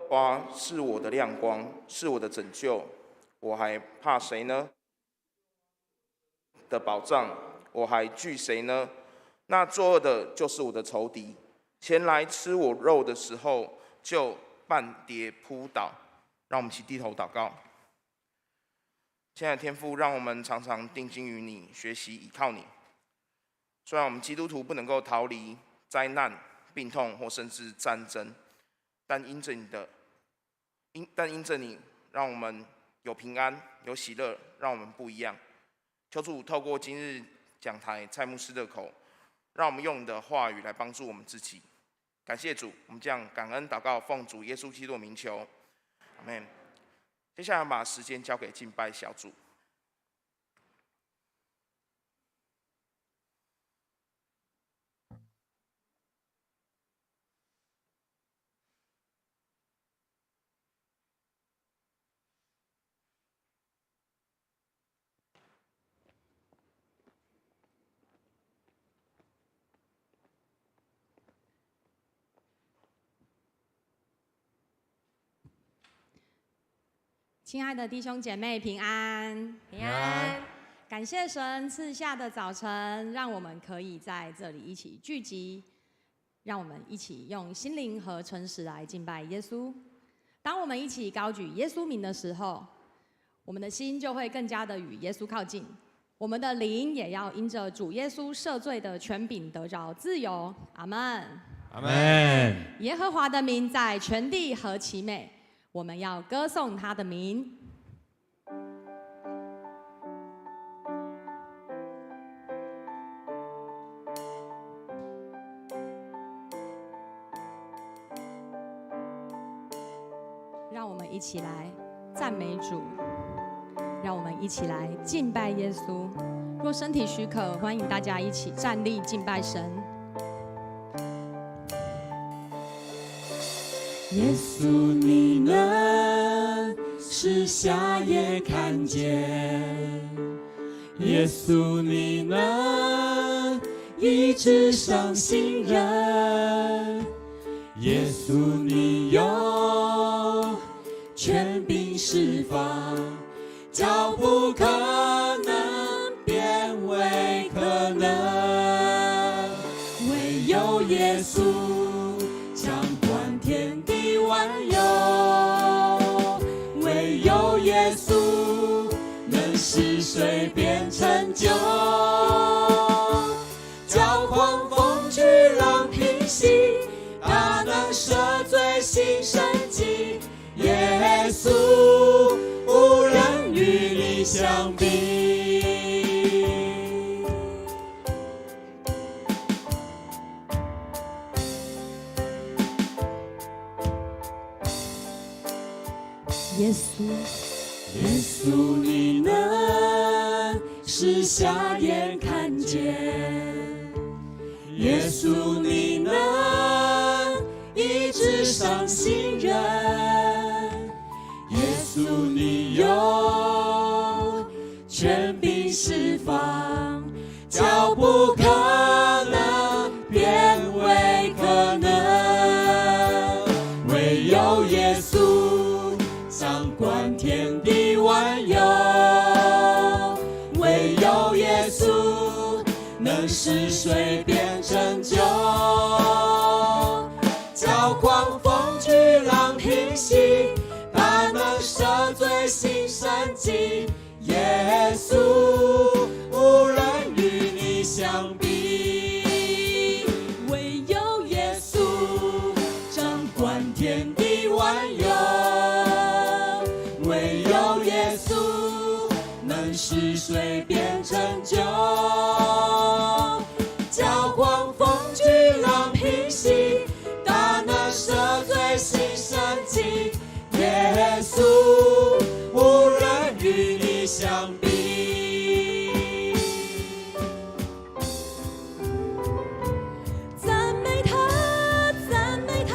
华是我的亮光，是我的拯救，我还怕谁呢？的保障，我还惧谁呢？那作恶的就是我的仇敌，前来吃我肉的时候，就半跌扑倒。让我们一起低头祷告。亲爱的天父，让我们常常定睛于你，学习依靠你。虽然我们基督徒不能够逃离灾难、病痛或甚至战争，但因着你，让我们有平安、有喜乐，让我们不一样。求主透过今日讲台蔡牧师的口，让我们用你的话语来帮助我们自己。感谢主，我们这样感恩祷告，奉主耶稣基督的名求，阿们。接下来把时间交给敬拜小组。亲爱的弟兄姐妹，平安，平安！感谢神赐下的早晨，让我们可以在这里一起聚集，让我们一起用心灵和诚实来敬拜耶稣。当我们一起高举耶稣名的时候，我们的心就会更加的与耶稣靠近，我们的灵也要因着主耶稣赦罪的权柄得着自由。阿们，阿们。耶和华的名在全地何其美！我们要歌颂他的名。让我们一起来赞美主，让我们一起来敬拜耶稣。若身体许可，欢迎大家一起站立敬拜神。耶稣，你能使瞎眼看见；耶稣，你能医治伤心人；耶稣，你有权柄释放，叫不可能变为可能。唯有耶稣掌管天地万有，唯有耶稣能使水变成酒，叫狂风巨浪平息，大能赦罪行神迹。耶稣无人与你相比。耶稣，耶稣，你能使瞎眼看见；耶稣，你能医治伤心人；耶稣，你有权柄释放，叫不可能变为可能。唯有耶稣掌管天地万有，唯有耶稣能使水变成酒，叫狂风巨浪平息，大能赦罪行神迹。耶稣无人与你相比，唯有耶稣掌管天地万有，唯有耶稣能使水变成酒，叫狂风巨浪平息，大能赦罪行神迹。耶稣无人与你相比。赞美他，赞美他，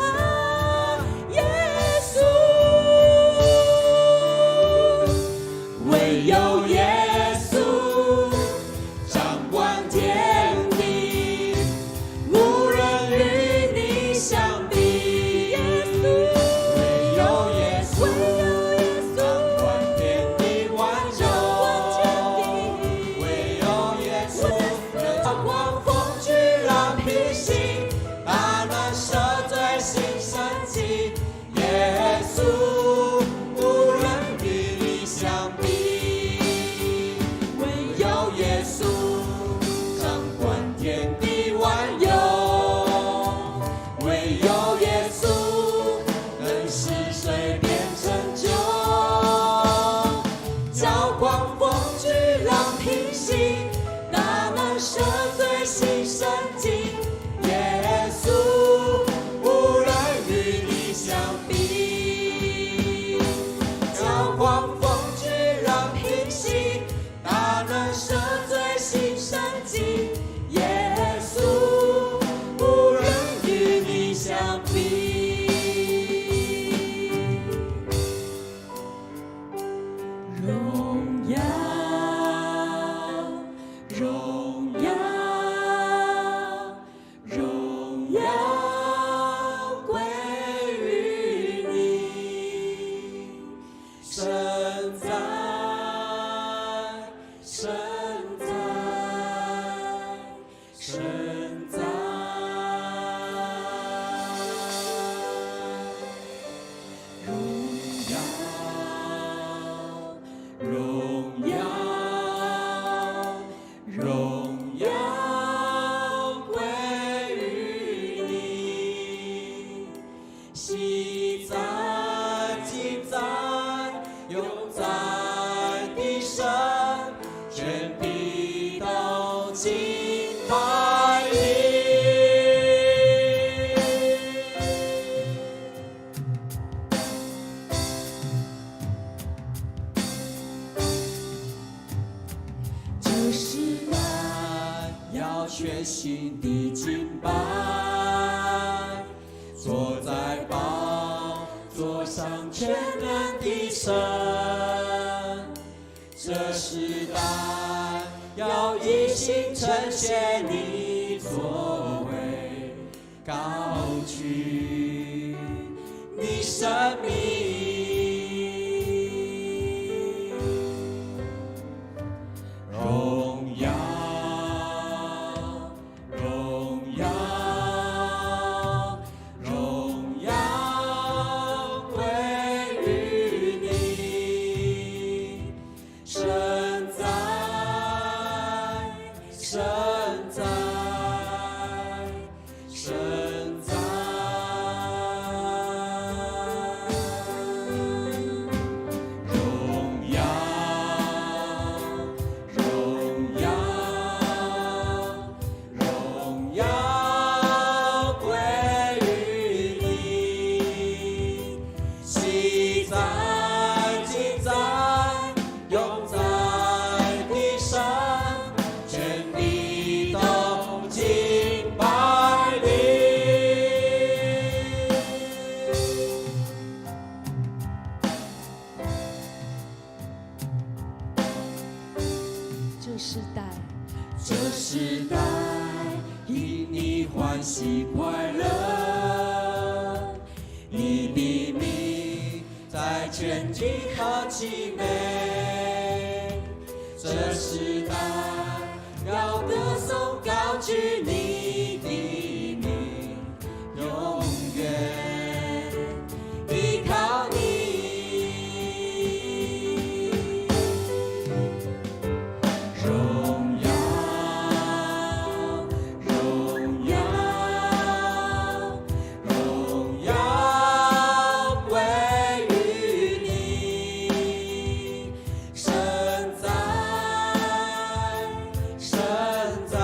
耶稣。唯有耶稣掌管昔在，今在，永在的神，全地都敬拜你。这时代要全心的敬拜，坐在宝座上全能的神。这时代要一心呈现你作为，高举你生命。荣耀，荣耀，荣耀归于你，神在，神在，神在。荣耀，荣耀，荣耀归于你，昔在，今在，永在的神，全地都敬拜你。这时代，这时代因你欢喜快乐，你的名在全地好奇美。这时代要歌颂高举你的名，永远依靠你。荣耀，荣耀，荣耀归于你，神在，神在，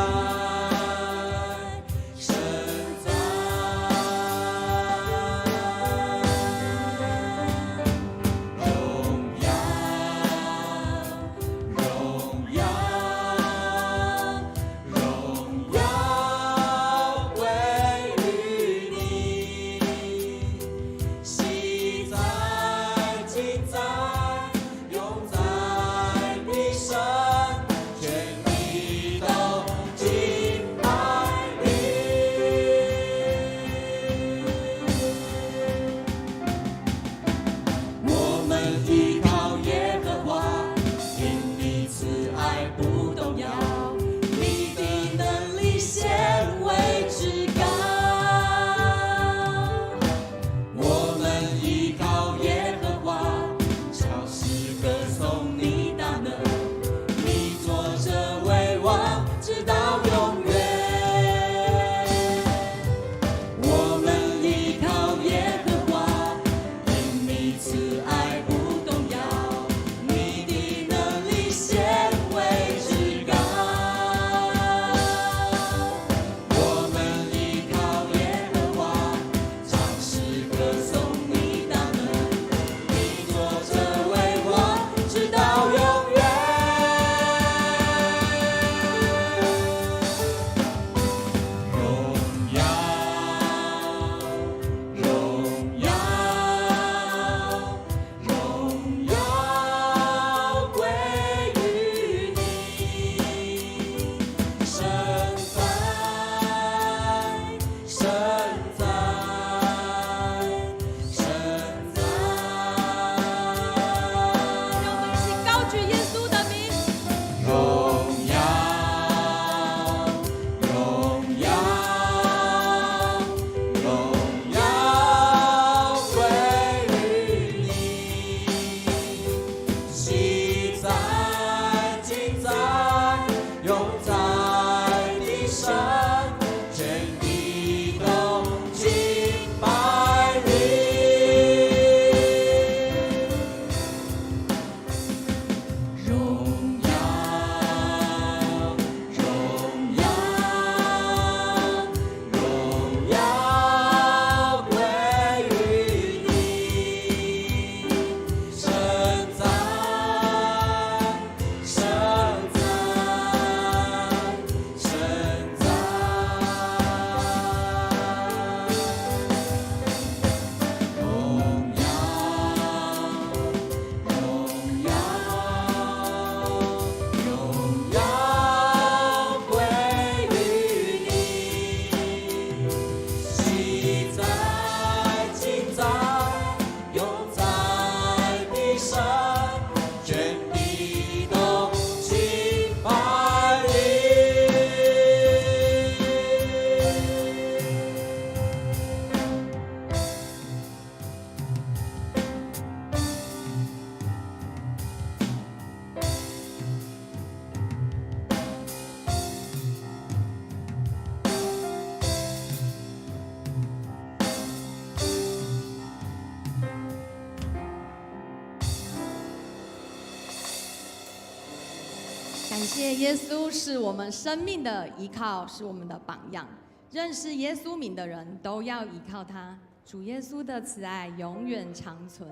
感谢耶稣是我们生命的依靠，是我们的榜样。认识耶稣名的人都要依靠他。主耶稣的慈爱永远长存，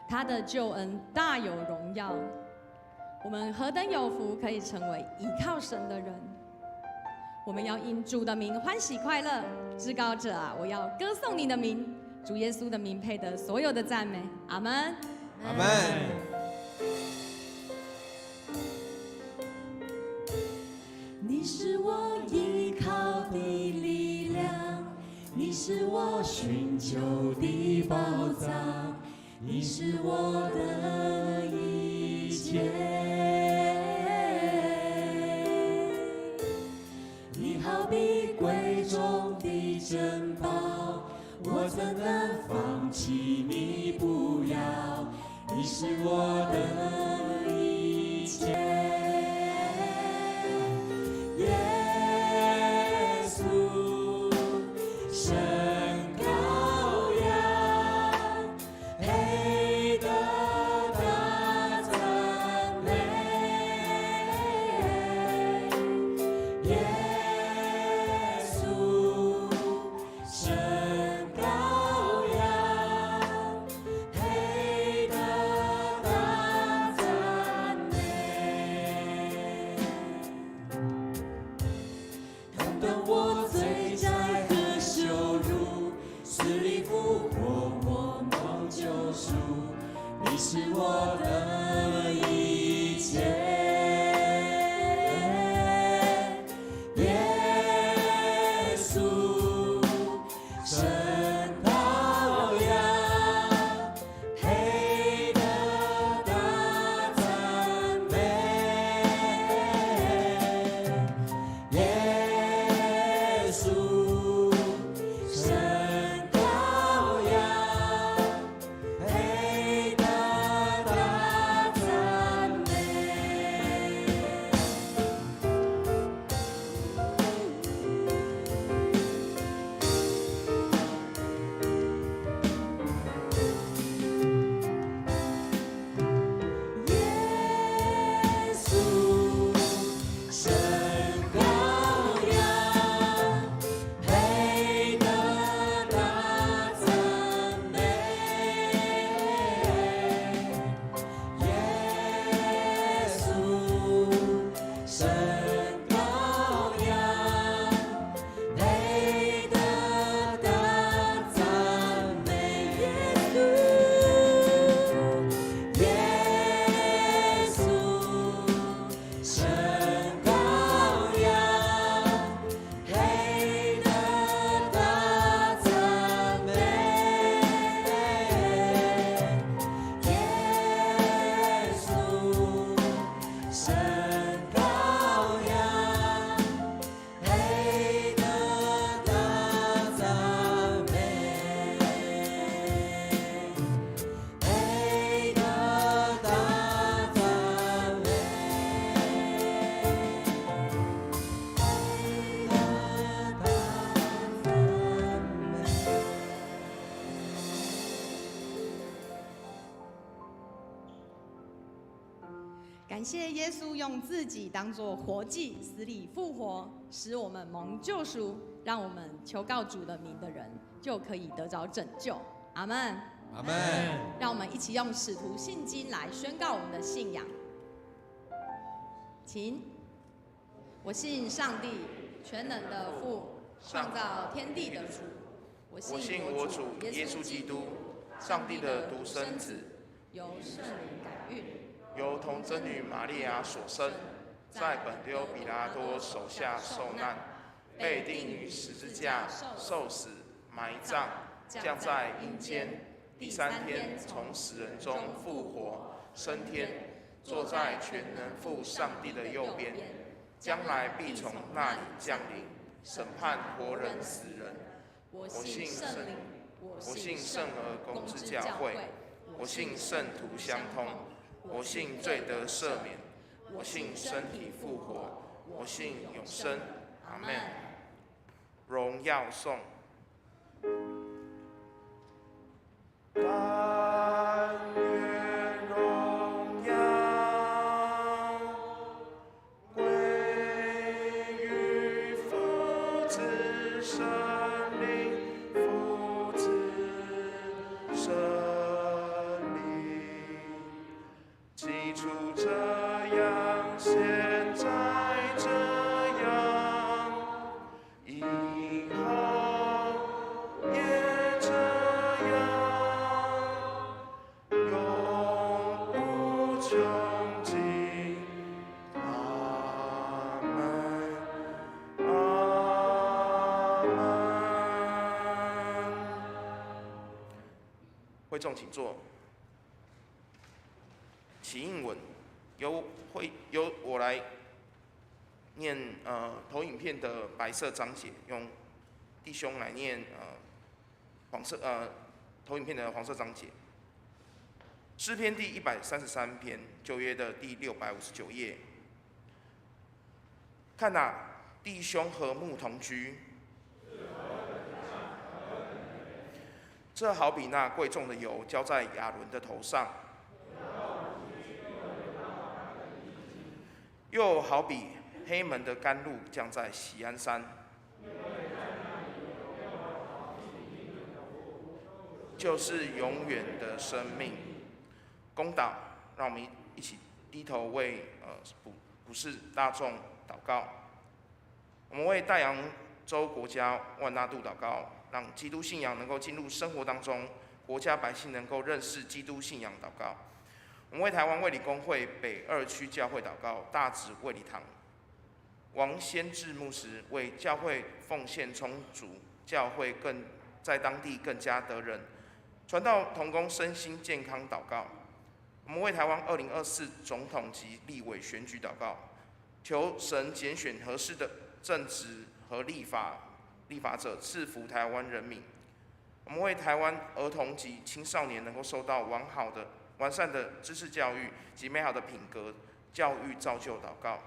他的救恩大有荣耀。我们何等有福，可以成为依靠神的人。我们要因主的名欢喜快乐。至高者啊，我要歌颂你的名。主耶稣的名配得所有的赞美。阿门。阿门。你是我依靠的力量，你是我寻求的宝藏，你是我的一切。你好比贵重的珍宝，我怎能放弃你不要？你是我的一切。是我的一切，耶稣，神羔羊，配得大赞美，耶稣，神羔羊，配得。感谢耶稣用自己当作活祭，死里复活，使我们蒙救赎，让我们求告主的名的人就可以得着拯救。阿门。阿门。让我们一起用使徒信经来宣告我们的信仰。请，我信上帝全能的父，创造天地的主。我信我主耶稣基督，上帝的独生子，由圣灵感孕。由童贞女玛利亚所生，在本丢彼拉多手下受难，被钉于十字架，受死，埋葬，降在阴间，第三天从死人中复活，升天，坐在全能父上帝的右边，将来必从那里降临，审判活人死人。我信圣灵，我信圣而公之教会，我信圣徒相通。我信罪得赦免，我信身体复活，我信永生。阿们。荣耀颂。但愿荣耀会众请坐。起应文由我来念投影片的白色章节，用弟兄来念黄色投影片的黄色章节。诗篇第133篇，旧约的第659页。看哪，弟兄和睦同居，这好比那贵重的油浇在亚伦的头上，又好比黑门的甘露降在锡安山，就是永远的生命。公祷，让我们一起低头为普世大众祷告。我们为大洋洲国家万纳度祷告，让基督信仰能够进入生活当中，国家百姓能够认识基督信仰祷告。我们为台湾卫理公会北2区教会祷告，大直卫理堂王先志牧师为教会奉献充足，教会更在当地更加得人，传道同工身心健康祷告。我们为台湾2024总统及立委选举祷告，求神拣选合适的正直和立法者，赐福台湾人民。我们为台湾儿童及青少年能够受到完善的知识教育及美好的品格教育造就祷告。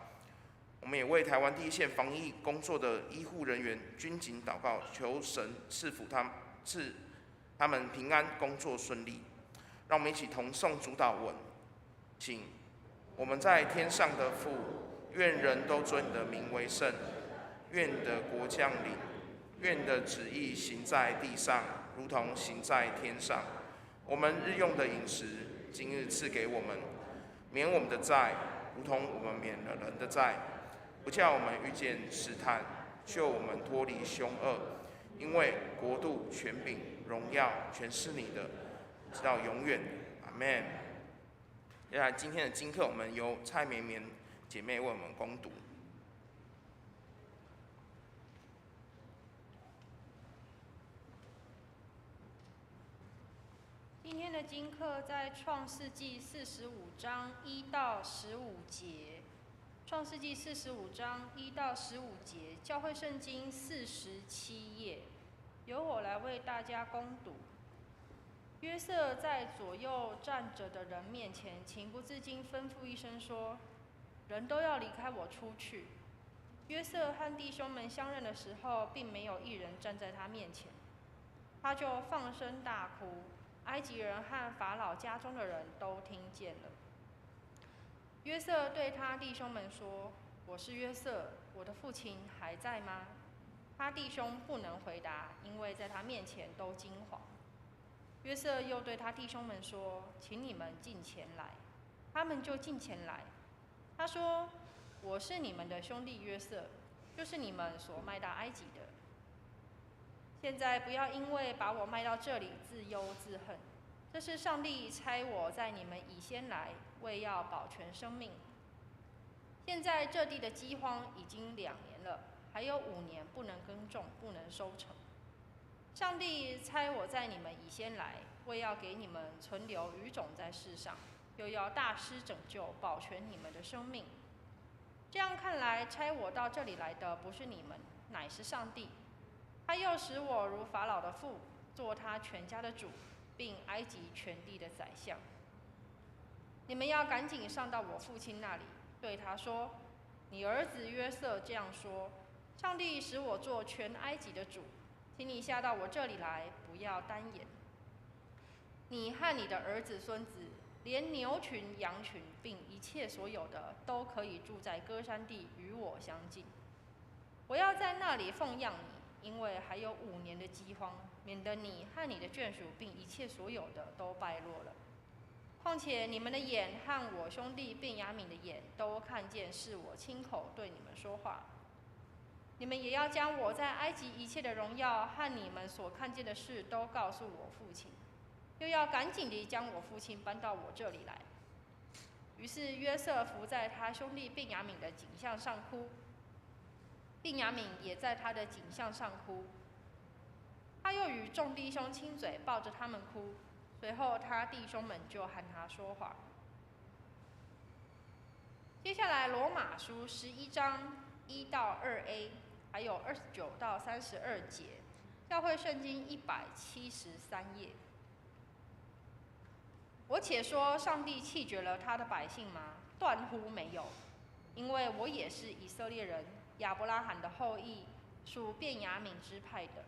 我们也为台湾第一线防疫工作的医护人员、军警祷告，求神赐福他们平安，工作顺利。让我们一起同诵主祷文，请我们在天上的父，愿人都尊你的名为圣，愿你的国降临，愿你的旨意行在地上，如同行在天上。我们日用的饮食，今日赐给我们，免我们的债，如同我们免了人的债，不叫我们遇见试探，救我们脱离凶恶。因为国度、权柄、荣耀，全是你的，直到永远。阿们。接下来今天的经课，我们由蔡绵绵姐妹为我们攻读。今天的经课在创世纪45章1到15节。创世纪45章1到15节，教会圣经47页，由我来为大家攻读。约瑟在左右站着的人面前，情不自禁吩咐一声说：“人都要离开我出去。”约瑟和弟兄们相认的时候，并没有一人站在他面前，他就放声大哭。埃及人和法老家中的人都听见了。约瑟对他弟兄们说：“我是约瑟，我的父亲还在吗？”他弟兄不能回答，因为在他面前都惊惶。约瑟又对他弟兄们说：“请你们近前来。”他们就近前来。他说：“我是你们的兄弟约瑟，就是你们所卖到埃及的。现在不要因为把我卖到这里自忧自恨，这是上帝差我在你们以先来，为要保全生命。现在这地的饥荒已经2年了，还有5年不能耕种，不能收成。上帝差我在你们以先来，为要给你们存留余种在世上，又要大施拯救，保全你们的生命。这样看来，差我到这里来的不是你们，乃是上帝。他又使我如法老的父，做他全家的主，并埃及全地的宰相。你们要赶紧上到我父亲那里，对他说：你儿子约瑟这样说：上帝使我做全埃及的主，请你下到我这里来，不要单言。你和你的儿子孙子，连牛群、羊群，并一切所有的，都可以住在歌珊地，与我相近。我要在那里奉养你，因为还有5年的饥荒，免得你和你的眷属，并一切所有的都败落了。况且你们的眼和我兄弟便雅悯的眼都看见是我亲口对你们说话。你们也要将我在埃及一切的荣耀和你们所看见的事都告诉我父亲，又要赶紧地将我父亲搬到我这里来。于是约瑟伏在他兄弟便雅悯的颈项上哭，便雅悯也在他的颈项上哭。他又与众弟兄亲嘴，抱着他们哭，随后他弟兄们就和他说话。接下来罗马书11章1到2a， 还有29到32节，教会圣经173页。我且说，上帝弃绝了他的百姓吗？断乎没有，因为我也是以色列人，亚伯拉罕的后裔，属便雅悯支派的。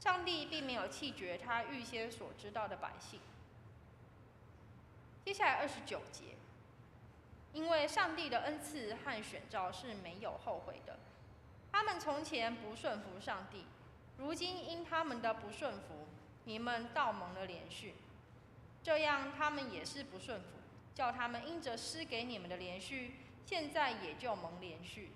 上帝并没有弃绝他预先所知道的百姓。接下来29节，因为上帝的恩赐和选召是没有后悔的。他们从前不顺服上帝，如今因他们的不顺服，你们倒蒙了连续。这样他们也是不顺服，叫他们因着施给你们的连续，现在也就蒙连续。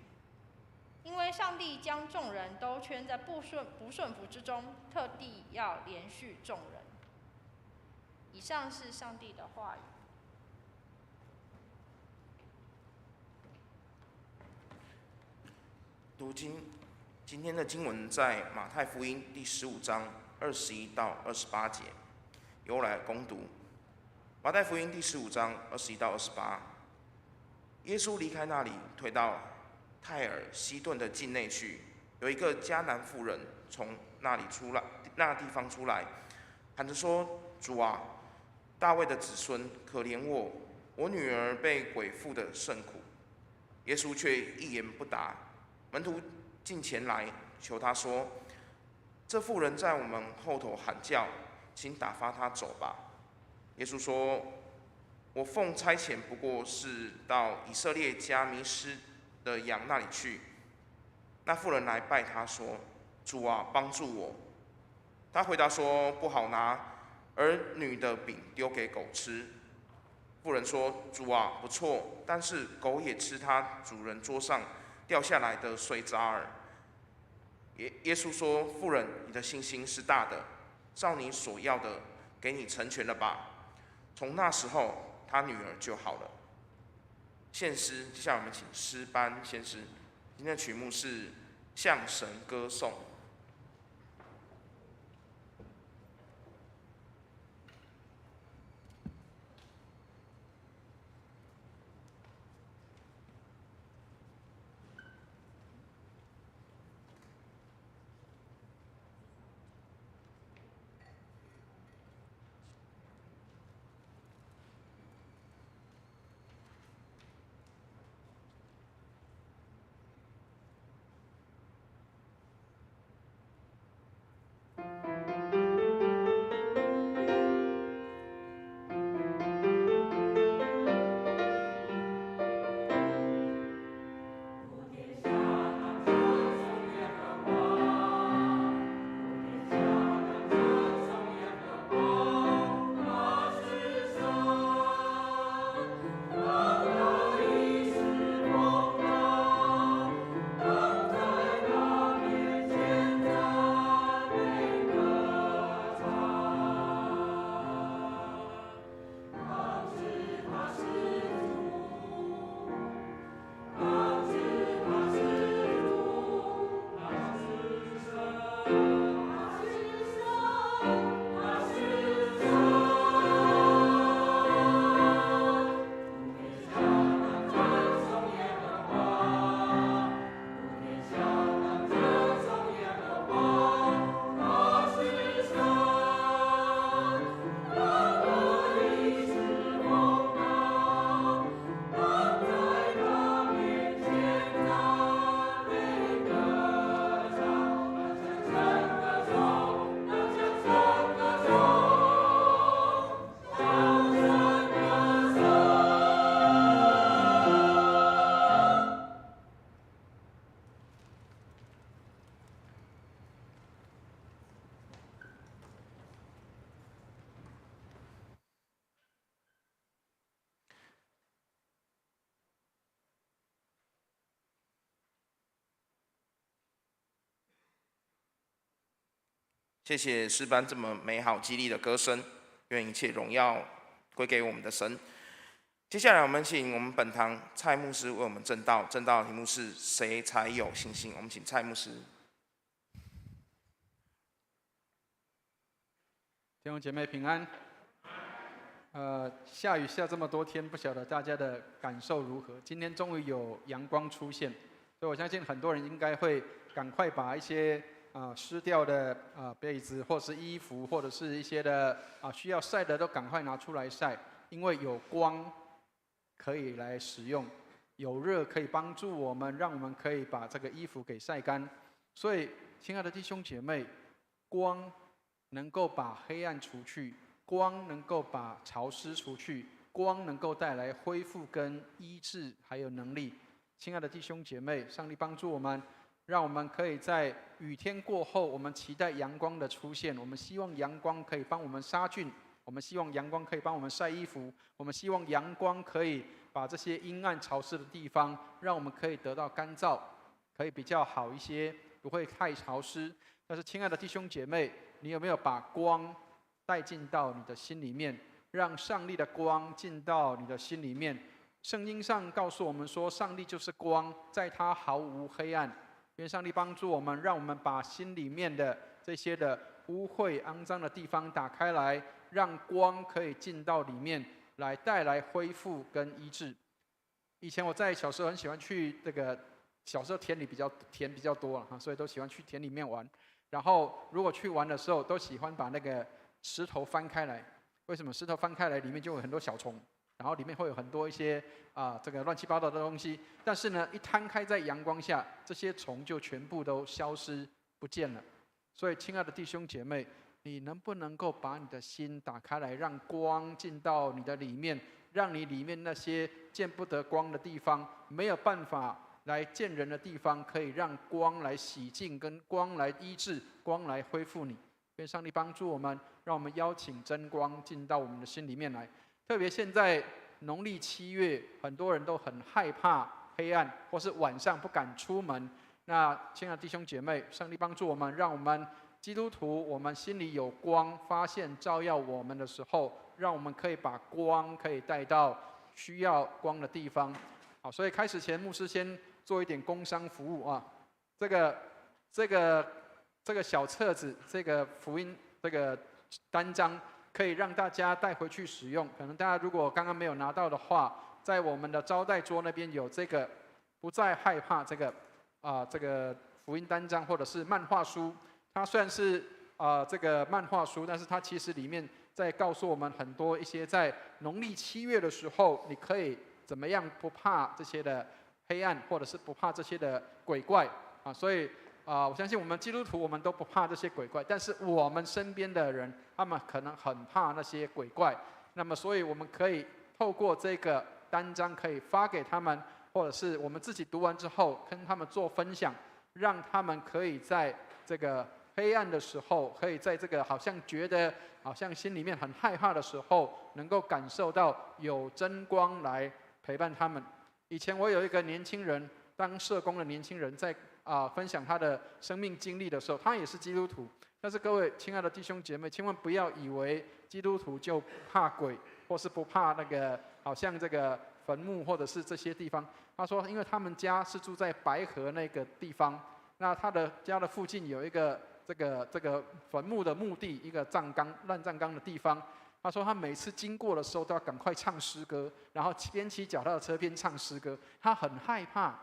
因为上帝将众人都圈在不顺服之中，特地要连续众人。以上是上帝的话语。读经，今天的经文在马太福音第15章21到28节，由我来攻读。马太福音第15章21到28，耶稣离开那里，退到泰尔西顿的境内去。有一个迦南妇人从那地方出来，喊着说：“主啊，大卫的子孙，可怜我，我女儿被鬼附得甚苦。”耶稣却一言不答。门徒近前来求他说：“这妇人在我们后头喊叫，请打发她走吧。”耶稣说：“我奉差遣，不过是到以色列家迷失的羊那里去。”那妇人来拜他说：“主啊，帮助我。”他回答说：“不好拿儿女的饼丢给狗吃。”妇人说：“主啊，不错，但是狗也吃它主人桌上掉下来的碎渣儿。”耶稣说：“妇人，你的信心是大的，照你所要的，给你成全了吧。”从那时候，他女儿就好了。献诗，接下来我们请诗班献诗。今天的曲目是向神歌颂。谢谢诗班这么美好激励的歌声，愿一切荣耀归给我们的神。接下来我们请我们本堂蔡牧师为我们证道，证道的题目是谁才有信心？我们请蔡牧师。弟兄姐妹平安。下雨下这么多天，不晓得大家的感受如何？今天终于有阳光出现，所以我相信很多人应该会赶快把一些湿掉的被子，或是衣服，或者是一些的需要晒的都赶快拿出来晒，因为有光可以来使用，有热可以帮助我们，让我们可以把这个衣服给晒干。所以，亲爱的弟兄姐妹，光能够把黑暗除去。光能够把潮湿除去，光能够带来恢复跟医治，还有能力。亲爱的弟兄姐妹，上帝帮助我们，让我们可以在雨天过后，我们期待阳光的出现。我们希望阳光可以帮我们杀菌，我们希望阳光可以帮我们晒衣服，我们希望阳光可以把这些阴暗潮湿的地方，让我们可以得到干燥，可以比较好一些，不会太潮湿。但是，亲爱的弟兄姐妹，你有没有把光带进到你的心里面，让上帝的光进到你的心里面？圣经上告诉我们说，上帝就是光，在他毫无黑暗。愿上帝帮助我们，让我们把心里面的这些的污秽、肮脏的地方打开来，让光可以进到里面，来带来恢复跟医治。以前我在小时候很喜欢去这个，小时候田比较多了，所以都喜欢去田里面玩。然后如果去玩的时候，都喜欢把那个石头翻开来。为什么？石头翻开来里面就有很多小虫，然后里面会有很多一些这个乱七八糟的东西。但是呢，一摊开在阳光下，这些虫就全部都消失不见了。所以，亲爱的弟兄姐妹，你能不能够把你的心打开来，让光进到你的里面，让你里面那些见不得光的地方，没有办法来见人的地方，可以让光来洗净，跟光来医治，光来恢复你。愿上帝帮助我们，让我们邀请真光进到我们的心里面来。特别现在农历7月，很多人都很害怕黑暗，或是晚上不敢出门。那亲爱的弟兄姐妹，上帝帮助我们，让我们基督徒，我们心里有光，发现照耀我们的时候，让我们可以把光可以带到需要光的地方。好，所以开始前，牧师先做一点工商服务啊。这个小册子，这个福音这个单章，可以让大家带回去使用。可能大家如果刚刚没有拿到的话，在我们的招待桌那边有这个不再害怕这个福音单章，或者是漫画书。它虽然是这个漫画书，但是它其实里面在告诉我们很多一些在农历7月的时候，你可以怎么样不怕这些的黑暗，或者是不怕这些的鬼怪啊。所以我相信我们基督徒，我们都不怕这些鬼怪，但是我们身边的人，他们可能很怕那些鬼怪。那么，所以我们可以透过这个单章，可以发给他们，或者是我们自己读完之后，跟他们做分享，让他们可以在这个黑暗的时候，可以在这个好像觉得好像心里面很害怕的时候，能够感受到有真光来陪伴他们。以前我有一个年轻人，当社工的年轻人，在分享他的生命经历的时候，他也是基督徒。但是各位亲爱的弟兄姐妹，千万不要以为基督徒就怕鬼，或是不怕那个好像这个坟墓或者是这些地方。他说，因为他们家是住在白河那个地方，那他的家的附近有一个这个坟墓的墓地，一个乱葬岗的地方。他说他每次经过的时候都要赶快唱诗歌，然后边骑脚踏车边唱诗歌，他很害怕。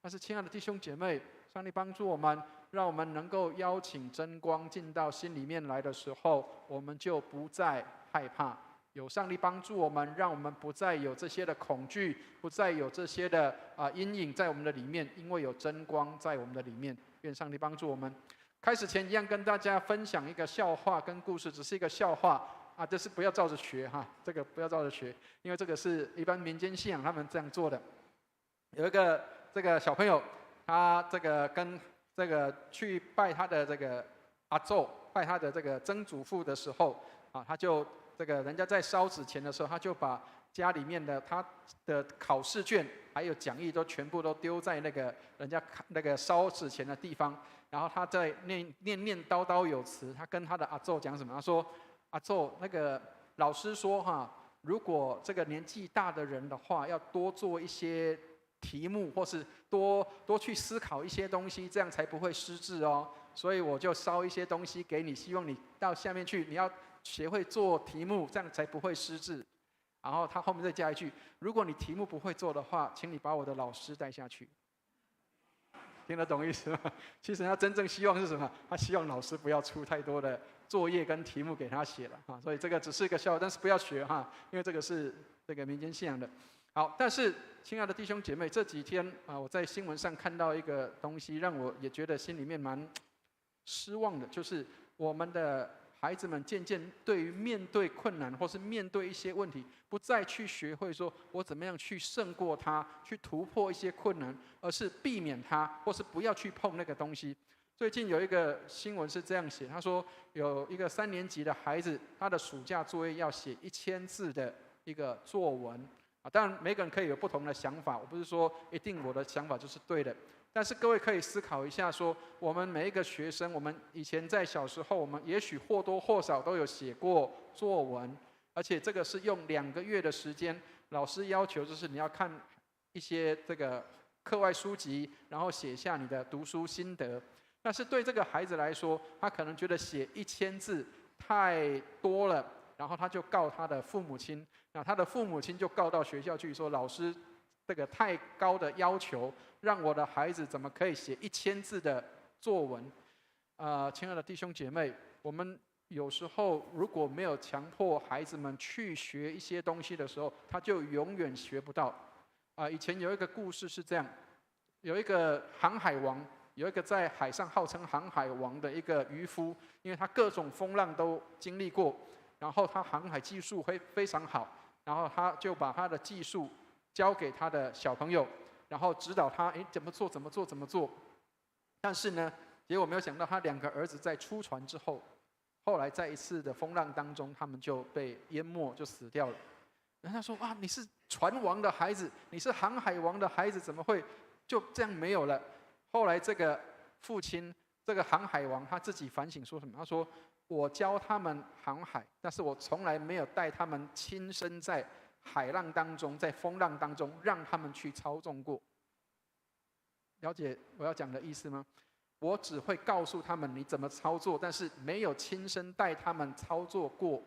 但是亲爱的弟兄姐妹，上帝帮助我们，让我们能够邀请真光进到心里面来的时候，我们就不再害怕。有上帝帮助我们，让我们不再有这些的恐惧，不再有这些的阴影在我们的里面，因为有真光在我们的里面。愿上帝帮助我们。开始前一样跟大家分享一个笑话跟故事，只是一个笑话这是不要照着学哈，这个不要照着学，因为这个是一般民间信仰他们这样做的。有一个这个小朋友，他这个跟这个去拜他的这个阿祖，拜他的这个曾祖父的时候他就这个人家在烧纸钱的时候，他就把家里面的他的考试卷还有讲义都全部都丢在那个人家那个烧纸钱的地方，然后他在念叨叨有词，他跟他的阿祖讲什么？他说：“阿祖，那个老师说如果这个年纪大的人的话，要多做一些题目，或是多去思考一些东西，这样才不会失智哦。所以我就烧一些东西给你，希望你到下面去，你要学会做题目，这样才不会失智。然后他后面再加一句：如果你题目不会做的话，请你把我的老师带下去。听得懂意思吗？其实他真正希望是什么？他希望老师不要出太多的作业跟题目给他写了哈。所以这个只是一个笑话，但是不要学哈，因为这个是这个民间信仰的。好，但是亲爱的弟兄姐妹，这几天我在新闻上看到一个东西，让我也觉得心里面蛮失望的，就是我们的孩子们渐渐对于面对困难或是面对一些问题，不再去学会说我怎么样去胜过它，去突破一些困难，而是避免它，或是不要去碰那个东西。最近有一个新闻是这样写，他说有一个3年级的孩子，他的暑假作业要写1000字的一个作文。当然每个人可以有不同的想法，我不是说一定我的想法就是对的。但是各位可以思考一下说，我们每一个学生，我们以前在小时候，我们也许或多或少都有写过作文，而且这个是用2个月的时间，老师要求就是你要看一些这个课外书籍，然后写下你的读书心得。但是对这个孩子来说，他可能觉得写1000字太多了，然后他就告他的父母亲，那他的父母亲就告到学校去说，老师这个太高的要求，让我的孩子怎么可以写1000字的作文？亲爱的弟兄姐妹，我们有时候如果没有强迫孩子们去学一些东西的时候，他就永远学不到。以前有一个故事是这样，有一个航海王，有一个在海上号称航海王的一个渔夫，因为他各种风浪都经历过，然后他航海技术会非常好，然后他就把他的技术交给他的小朋友，然后指导他，怎么做怎么做怎么做。但是呢，结果没有想到他2个儿子在出船之后，后来在一次的风浪当中，他们就被淹没，就死掉了。然后他说：你是船王的孩子，你是航海王的孩子，怎么会就这样没有了？后来这个父亲，这个航海王他自己反省说什么？他说：我教他们航海，但是我从来没有带他们亲身在海浪当中，在风浪当中让他们去操纵过。了解我要讲的意思吗？我只会告诉他们你怎么操作，但是没有亲身带他们操作过。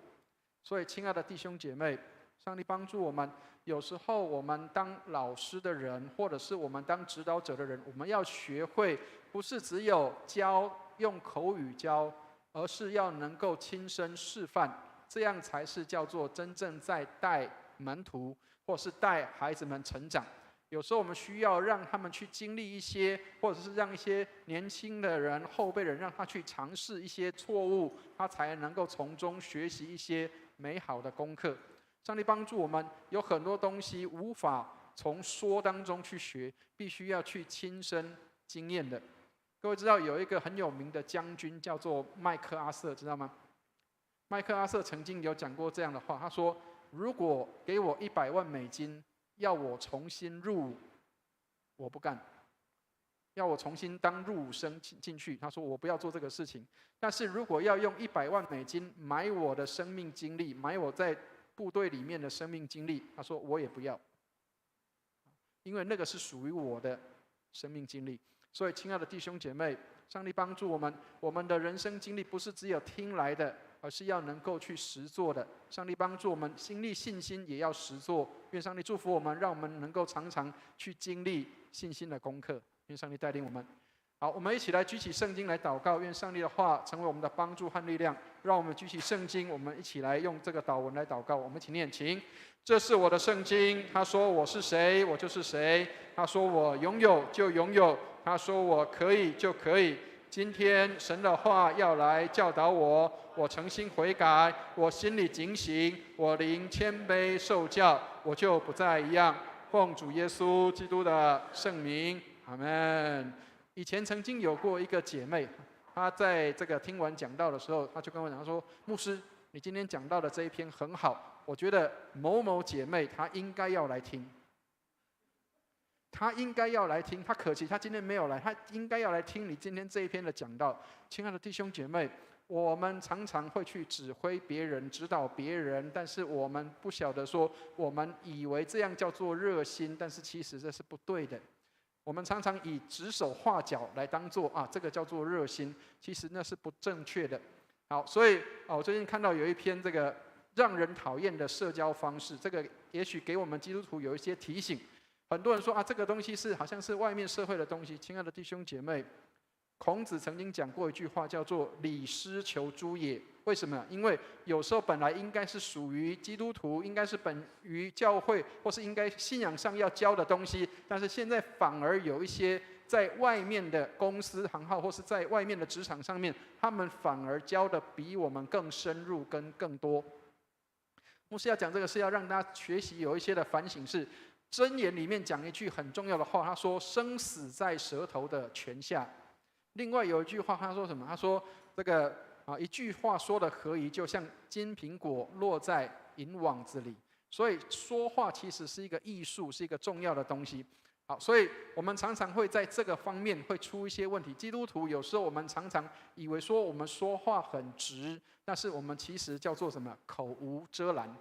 所以亲爱的弟兄姐妹，上帝帮助我们，有时候我们当老师的人，或者是我们当指导者的人，我们要学会不是只有教，用口语教，而是要能够亲身示范，这样才是叫做真正在带门徒，或是带孩子们成长。有时候我们需要让他们去经历一些，或者是让一些年轻的人、后辈人，让他去尝试一些错误，他才能够从中学习一些美好的功课。上帝帮助我们，有很多东西无法从说当中去学，必须要去亲身经验的。各位知道有一个很有名的将军叫做麦克阿瑟，知道吗？麦克阿瑟曾经有讲过这样的话，他说：如果给我100万美金，要我重新入伍，我不干；要我重新当入伍生进去，他说我不要做这个事情。但是如果要用100万美金买我的生命经历，买我在部队里面的生命经历，他说我也不要，因为那个是属于我的生命经历。所以亲爱的弟兄姐妹，上帝帮助我们，我们的人生经历不是只有听来的，而是要能够去实做的。上帝帮助我们经历信心，也要实做。愿上帝祝福我们，让我们能够常常去经历信心的功课。愿上帝带领我们。好，我们一起来举起圣经来祷告，愿上帝的话成为我们的帮助和力量。让我们举起圣经，我们一起来用这个祷文来祷告。我们一起念，请：这是我的圣经，他说我是谁，我就是谁；他说我拥有就拥有，他说我可以就可以。今天神的话要来教导我，我诚心悔改，我心里警醒，我灵谦卑受教，我就不再一样。奉主耶稣基督的圣名，阿们。以前曾经有过一个姐妹，她在这个听完讲道的时候，她就跟我讲，她说：牧师，你今天讲到的这一篇很好，我觉得某某姐妹她应该要来听。他应该要来听，他可惜他今天没有来，他应该要来听你今天这一篇的讲道。亲爱的弟兄姐妹，我们常常会去指挥别人、指导别人，但是我们不晓得说，我们以为这样叫做热心，但是其实这是不对的。我们常常以指手画脚来当做这个叫做热心，其实那是不正确的。好，所以我最近看到有一篇这个让人讨厌的社交方式，这个也许给我们基督徒有一些提醒。很多人说这个东西好像是外面社会的东西。亲爱的弟兄姐妹，孔子曾经讲过一句话，叫做“礼失求诸也”。为什么？因为有时候本来应该是属于基督徒，应该是本于教会，或是应该信仰上要教的东西，但是现在反而有一些在外面的公司行号，或是在外面的职场上面，他们反而教的比我们更深入跟更多。牧师要讲这个是要让大家学习有一些的反省，是箴言里面讲一句很重要的话，他说生死在舌头的泉下。另外有一句话他说什么？他说这个一句话说的合宜，就像金苹果落在银网子里。所以说话其实是一个艺术，是一个重要的东西。好，所以我们常常会在这个方面会出一些问题。基督徒有时候我们常常以为说我们说话很直，但是我们其实叫做什么？口无遮拦，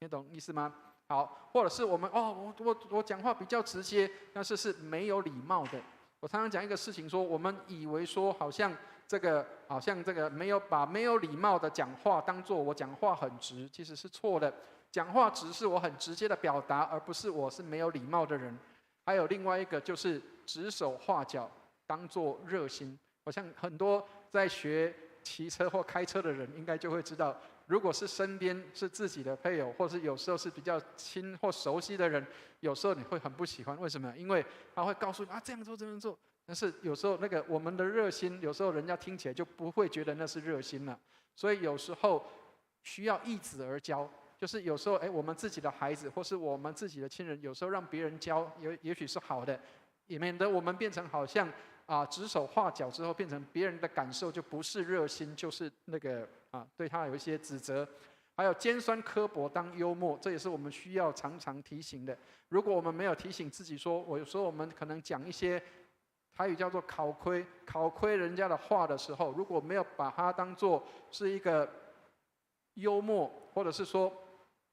你懂意思吗？好，或者是我们我讲话比较直接，但是是没有礼貌的。我常常讲一个事情说，我们以为说好像这个没有礼貌的讲话当作我讲话很直，其实是错的。讲话直是我很直接的表达，而不是我是没有礼貌的人。还有另外一个就是指手画脚当作热心。我想很多在学骑车或开车的人应该就会知道，如果是身边是自己的配偶，或是有时候是比较亲或熟悉的人，有时候你会很不喜欢。为什么？因为他会告诉你这样做这样做，但是有时候那个我们的热心，有时候人家听起来就不会觉得那是热心了。所以有时候需要易子而教，就是有时候我们自己的孩子或是我们自己的亲人，有时候让别人教，也许是好的，也免得我们变成好像指手画脚之后，变成别人的感受就不是热心，就是那个对他有一些指责。还有尖酸刻薄当幽默，这也是我们需要常常提醒的。如果我们没有提醒自己说，有时候我们可能讲一些台语叫做考窥人家的话的时候，如果没有把它当作是一个幽默，或者是说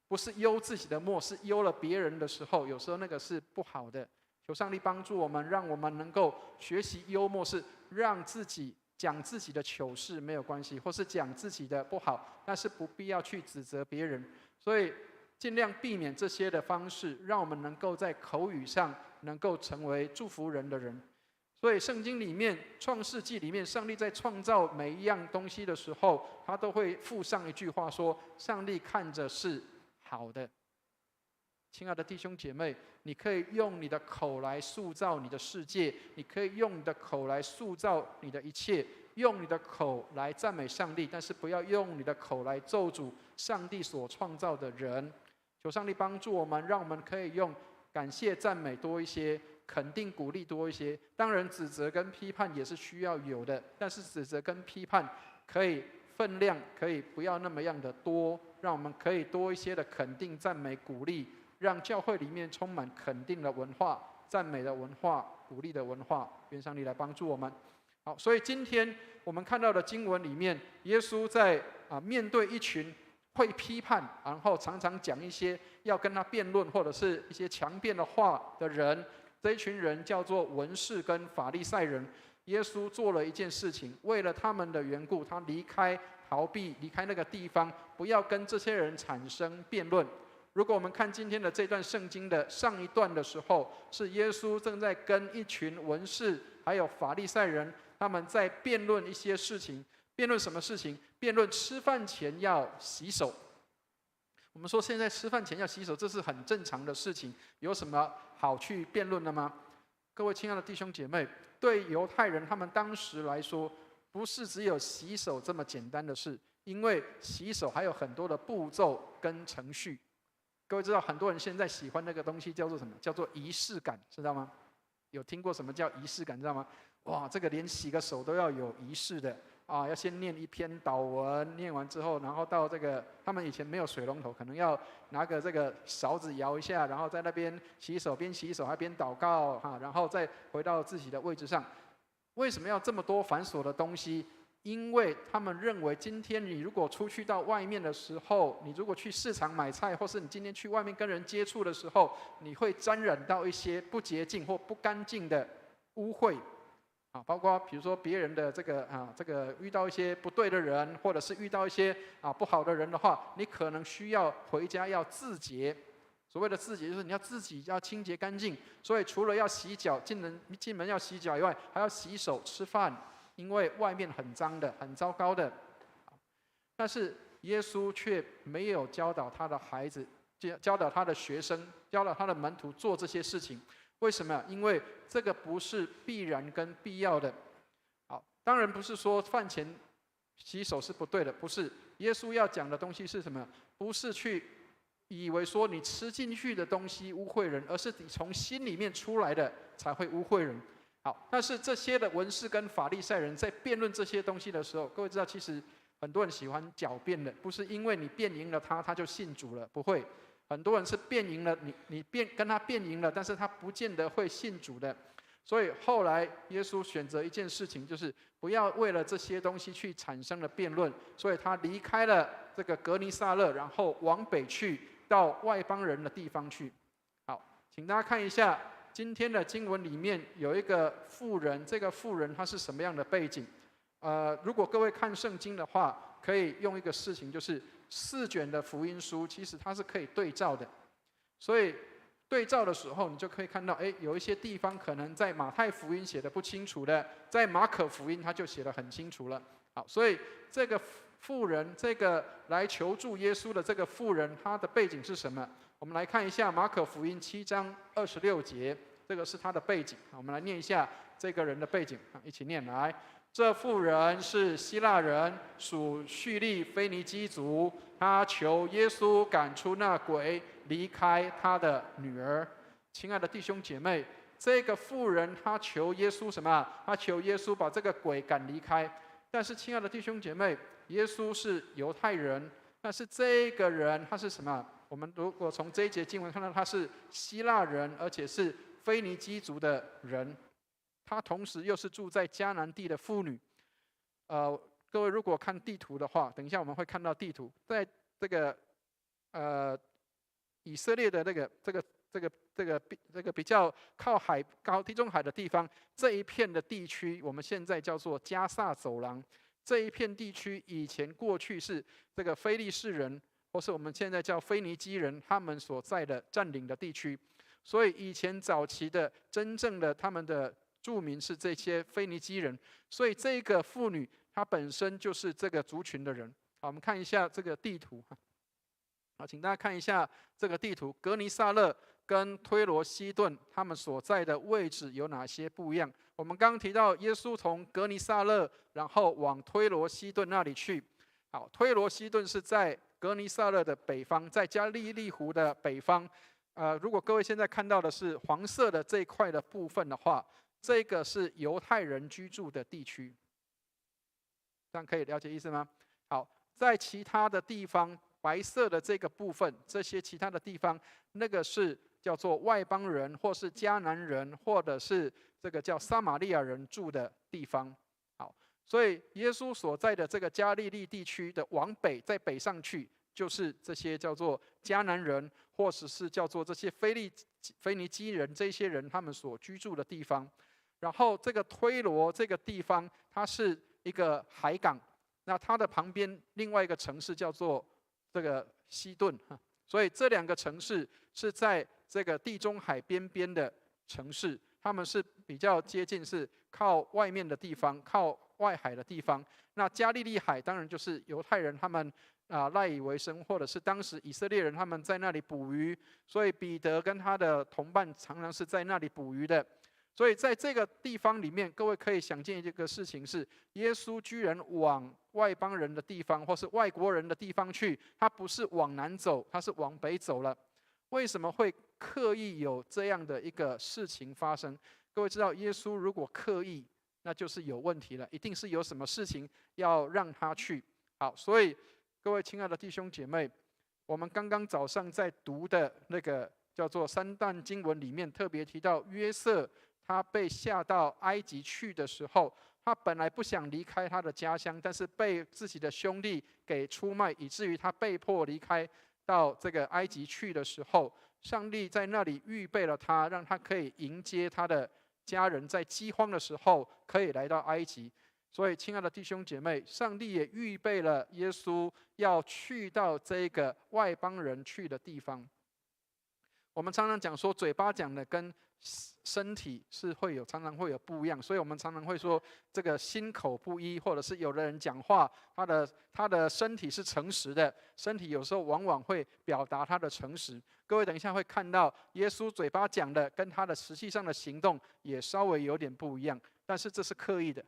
不是幽自己的默，是幽了别人的时候，有时候那个是不好的。求上帝帮助我们，让我们能够学习幽默，是让自己讲自己的糗事没有关系，或是讲自己的不好，但是不必要去指责别人。所以尽量避免这些的方式，让我们能够在口语上能够成为祝福人的人。所以圣经里面创世纪里面，上帝在创造每一样东西的时候，他都会附上一句话说，上帝看着是好的。亲爱的弟兄姐妹，你可以用你的口来塑造你的世界，你可以用你的口来塑造你的一切，用你的口来赞美上帝，但是不要用你的口来咒诅上帝所创造的人。求上帝帮助我们，让我们可以用感谢赞美多一些，肯定鼓励多一些。当然指责跟批判也是需要有的，但是指责跟批判可以分量可以不要那么样的多，让我们可以多一些的肯定赞美鼓励，让教会里面充满肯定的文化、赞美的文化、鼓励的文化。愿上帝来帮助我们。好，所以今天我们看到的经文里面，耶稣在面对一群会批判，然后常常讲一些要跟他辩论或者是一些强辩的话的人，这一群人叫做文士跟法利赛人。耶稣做了一件事情，为了他们的缘故，他逃避离开那个地方，不要跟这些人产生辩论。如果我们看今天的这段圣经的上一段的时候，是耶稣正在跟一群文士还有法利赛人，他们在辩论一些事情。辩论什么事情？辩论吃饭前要洗手。我们说现在吃饭前要洗手，这是很正常的事情，有什么好去辩论的吗？各位亲爱的弟兄姐妹，对犹太人他们当时来说，不是只有洗手这么简单的事，因为洗手还有很多的步骤跟程序。各位知道，很多人现在喜欢那个东西叫做什么？叫做仪式感，知道吗？有听过什么叫仪式感，知道吗？哇，这个连洗个手都要有仪式的要先念一篇祷文，念完之后，然后到这个他们以前没有水龙头，可能要拿个这个勺子摇一下，然后在那边洗手，边洗手还边祷告然后再回到自己的位置上。为什么要这么多繁琐的东西？因为他们认为，今天你如果出去到外面的时候，你如果去市场买菜，或是你今天去外面跟人接触的时候，你会沾染到一些不洁净或不干净的污秽包括比如说别人的这个遇到一些不对的人，或者是遇到一些不好的人的话，你可能需要回家要自洁。所谓的自洁就是你要自己要清洁干净，所以除了要洗脚进门要洗脚以外，还要洗手吃饭，因为外面很脏的，很糟糕的。但是耶稣却没有教导他的孩子，教导他的学生，教导他的门徒做这些事情。为什么？因为这个不是必然跟必要的。好，当然不是说饭前洗手是不对的，不是。耶稣要讲的东西是什么？不是去以为说你吃进去的东西污秽人，而是你从心里面出来的才会污秽人。好，但是这些的文士跟法利赛人在辩论这些东西的时候，各位知道，其实很多人喜欢狡辩的，不是因为你辩赢了他就信主了，不会。很多人是辩赢了你跟他辩赢了，但是他不见得会信主的。所以后来耶稣选择一件事情，就是不要为了这些东西去产生了辩论，所以他离开了这个革尼撒勒，然后往北去到外邦人的地方去。好，请大家看一下今天的经文里面有一个妇人，这个妇人她是什么样的背景？如果各位看圣经的话，可以用一个事情，就是4卷的福音书其实它是可以对照的，所以对照的时候，你就可以看到，有一些地方可能在马太福音写的不清楚的，在马可福音他就写得很清楚了。好，所以这个妇人，这个来求助耶稣的这个妇人，她的背景是什么？我们来看一下马可福音7章26节，这个是她的背景。我们来念一下这个人的背景，一起念来。这妇人是希腊人，属叙利腓尼基族，她求耶稣赶出那鬼，离开她的女儿。亲爱的弟兄姐妹，这个妇人她求耶稣什么？她求耶稣把这个鬼赶离开。但是亲爱的弟兄姐妹，耶稣是犹太人，但是这个人他是什么？我们如果从这一节经文看到，他是希腊人，而且是腓尼基族的人。她同时又是住在迦南地的妇女。各位如果看地图的话，等一下我们会看到地图，在这个以色列的这个比较靠地中海的地方，这一片的地区，我们现在叫做加萨走廊。这一片地区以前过去是这个非利士人，或是我们现在叫腓尼基人，他们所在的占领的地区。所以以前早期的真正的他们的住民是这些腓尼基人，所以这个妇女她本身就是这个族群的人。好，我们看一下这个地图。好，请大家看一下这个地图，革尼撒勒跟推罗西顿他们所在的位置有哪些不一样？我们刚刚提到耶稣从革尼撒勒，然后往推罗西顿那里去。好，推罗西顿是在革尼撒勒的北方，在加利利湖的北方。如果各位现在看到的是黄色的这一块的部分的话，这个是犹太人居住的地区，这样可以了解意思吗？好，在其他的地方，白色的这个部分，这些其他的地方，那个是叫做外邦人，或是迦南人，或者是这个叫撒玛利亚人住的地方。好，所以耶稣所在的这个加利利地区的往北，再北上去，就是这些叫做迦南人，或者是叫做这些腓尼基人，这些人他们所居住的地方。然后这个推罗这个地方，它是一个海港，那它的旁边另外一个城市叫做这个西顿，所以这2个城市是在这个地中海边边的城市，他们是比较接近，是靠外面的地方，靠外海的地方。那加利利海当然就是犹太人他们赖以为生，或者是当时以色列人他们在那里捕鱼，所以彼得跟他的同伴常常是在那里捕鱼的。所以在这个地方里面，各位可以想见一个事情是，耶稣居然往外邦人的地方，或是外国人的地方去，他不是往南走，他是往北走了。为什么会刻意有这样的一个事情发生？各位知道，耶稣如果刻意，那就是有问题了，一定是有什么事情要让他去。好，所以各位亲爱的弟兄姐妹，我们刚刚早上在读的那个叫做3段经文里面，特别提到约瑟他被下到埃及去的时候，他本来不想离开他的家乡，但是被自己的兄弟给出卖，以至于他被迫离开到这个埃及去的时候，上帝在那里预备了他，让他可以迎接他的家人在饥荒的时候可以来到埃及。所以，亲爱的弟兄姐妹，上帝也预备了耶稣要去到这个外邦人去的地方。我们常常讲说，嘴巴讲的跟身体是常常会有不一样，所以我们常常会说这个心口不一，或者是有的人讲话，他的身体是诚实的，身体有时候往往会表达他的诚实。各位等一下会看到，耶稣嘴巴讲的跟他的实际上的行动也稍微有点不一样，但是这是刻意的。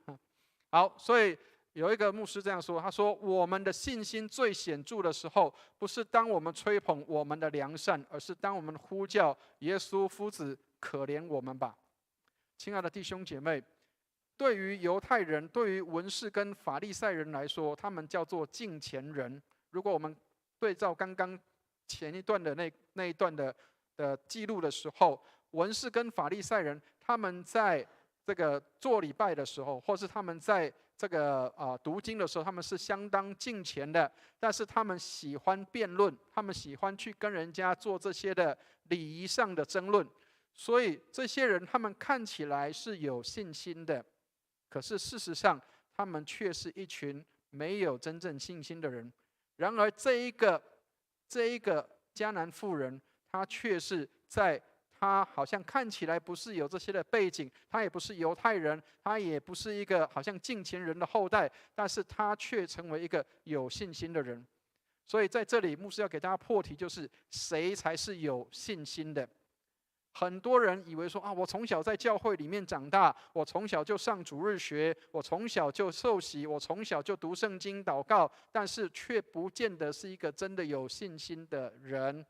好，所以有一个牧师这样说，他说：“我们的信心最显著的时候，不是当我们吹捧我们的良善，而是当我们呼叫耶稣夫子可怜我们吧。”亲爱的弟兄姐妹，对于犹太人，对于文士跟法利赛人来说，他们叫做敬虔人。如果我们对照刚刚前一段的那一段的记录的时候，文士跟法利赛人，他们在这个做礼拜的时候，或是他们在这个读经的时候，他们是相当敬虔的，但是他们喜欢辩论，他们喜欢去跟人家做这些的礼仪上的争论。所以这些人他们看起来是有信心的，可是事实上他们却是一群没有真正信心的人。然而这一个迦南妇人，她却是在他好像看起来不是有这些的背景，他也不是犹太人，他也不是一个好像敬虔人的后代，但是他却成为一个有信心的人。所以在这里，牧师要给大家破题，就是谁才是有信心的？很多人以为说我从小在教会里面长大，我从小就上主日学，我从小就受洗，我从小就读圣经祷告，但是却不见得是一个真的有信心的人。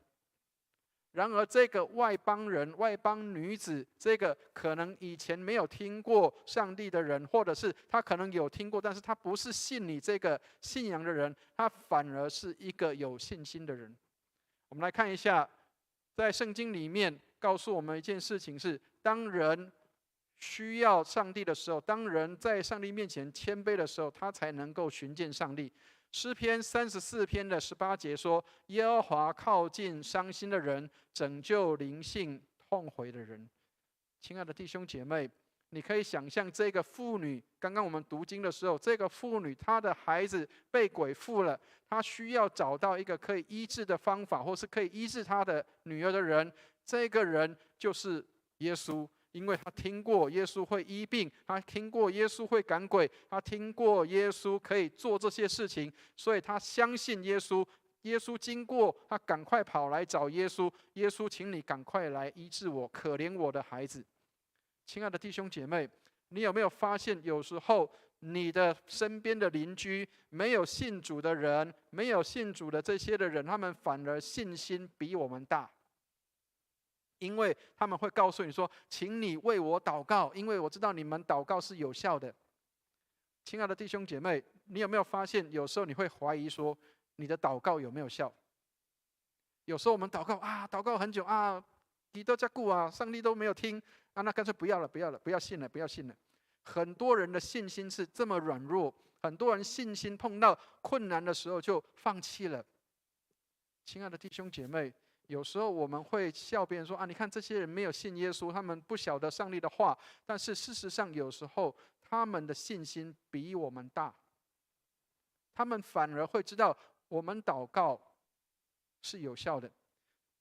然而这个外邦人、外邦女子，这个可能以前没有听过上帝的人，或者是他可能有听过，但是他不是信你这个信仰的人，他反而是一个有信心的人。我们来看一下，在圣经里面告诉我们一件事情是：当人需要上帝的时候，当人在上帝面前谦卑的时候，他才能够寻见上帝。诗篇34篇的18节说：“耶和华靠近伤心的人，拯救灵性痛悔的人。”亲爱的弟兄姐妹，你可以想象这个妇女，刚刚我们读经的时候，这个妇女她的孩子被鬼附了，她需要找到一个可以医治的方法，或是可以医治她的女儿的人。这个人就是耶稣。因为他听过耶稣会医病，他听过耶稣会赶鬼，他听过耶稣可以做这些事情，所以他相信耶稣。耶稣经过，他赶快跑来找耶稣，耶稣，请你赶快来医治我，可怜我的孩子。亲爱的弟兄姐妹，你有没有发现，有时候你的身边的邻居没有信主的人，没有信主的这些的人，他们反而信心比我们大？因为他们会告诉你说：“请你为我祷告，因为我知道你们祷告是有效的。”亲爱的弟兄姐妹，你有没有发现，有时候你会怀疑说，你的祷告有没有效？有时候我们祷告很久你都在顾上帝都没有听那干脆不要了，不要信了，不要信了。很多人的信心是这么软弱，很多人信心碰到困难的时候就放弃了。亲爱的弟兄姐妹，有时候我们会笑别人说你看这些人没有信耶稣，他们不晓得上帝的话。但是事实上，有时候他们的信心比我们大，他们反而会知道我们祷告是有效的。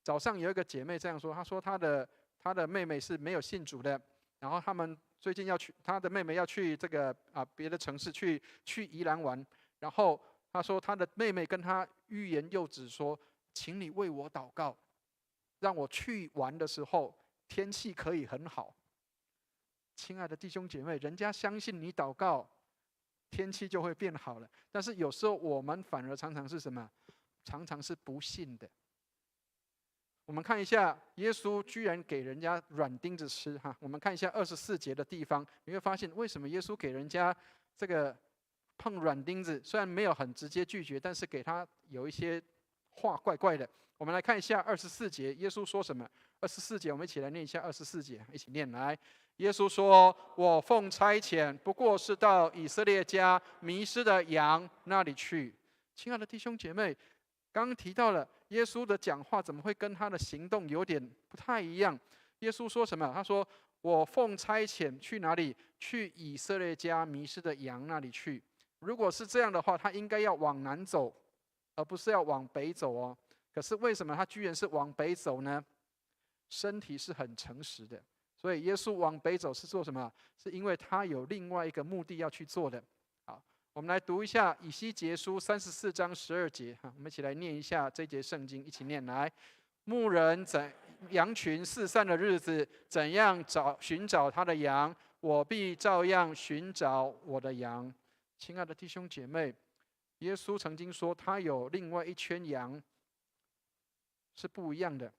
早上有一个姐妹这样说，她说她的妹妹是没有信主的，然后他们最近她的妹妹要去这个别的城市去宜兰玩，然后她说她的妹妹跟她欲言又止说：“请你为我祷告，让我去玩的时候天气可以很好。”亲爱的弟兄姐妹，人家相信你祷告，天气就会变好了。但是有时候我们反而常常是什么？常常是不信的。我们看一下，耶稣居然给人家软钉子吃我们看一下24节的地方，你会发现为什么耶稣给人家这个碰软钉子？虽然没有很直接拒绝，但是给他有一些话怪怪的。我们来看一下24节，耶稣说什么？24节，我们一起来念一下24节，一起念来。耶稣说：“我奉差遣，不过是到以色列家迷失的羊那里去。”亲爱的弟兄姐妹，刚刚提到了耶稣的讲话怎么会跟他的行动有点不太一样？耶稣说什么？他说：“我奉差遣去哪里？去以色列家迷失的羊那里去。如果是这样的话，他应该要往南走，而不是要往北走哦。可是为什么他居然是往北走呢？身体是很诚实的，所以耶稣往北走是做什么？是因为他有另外一个目的要去做的。好，我们来读一下以西结书34章12节，我们一起来念一下这节圣经，一起念来。牧人羊群四散的日子，怎样寻找他的羊，我必照样寻找我的羊。亲爱的弟兄姐妹，耶稣曾经说他有另外一圈羊是不一样的。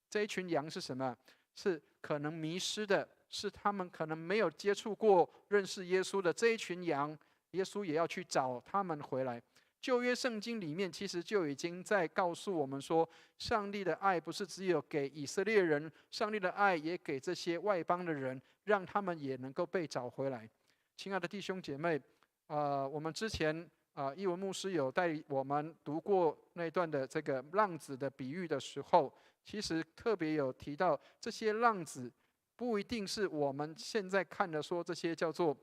这一群羊是什么？是可能迷失的，是他们可能没有接触过认识耶稣的这一群羊，耶稣也要去找他们回来。旧约圣经里面其实就已经在告诉我们说，上帝的爱不是只有给以色列人，上帝的爱也给这些外邦的人，让他们也能够被找回来。亲爱的弟兄姐妹，我们之前一文牧师有带我们读过那段的这个浪子的比喻的时候，其实特别有提到，这些浪子不一定是我们现在看的说这些叫做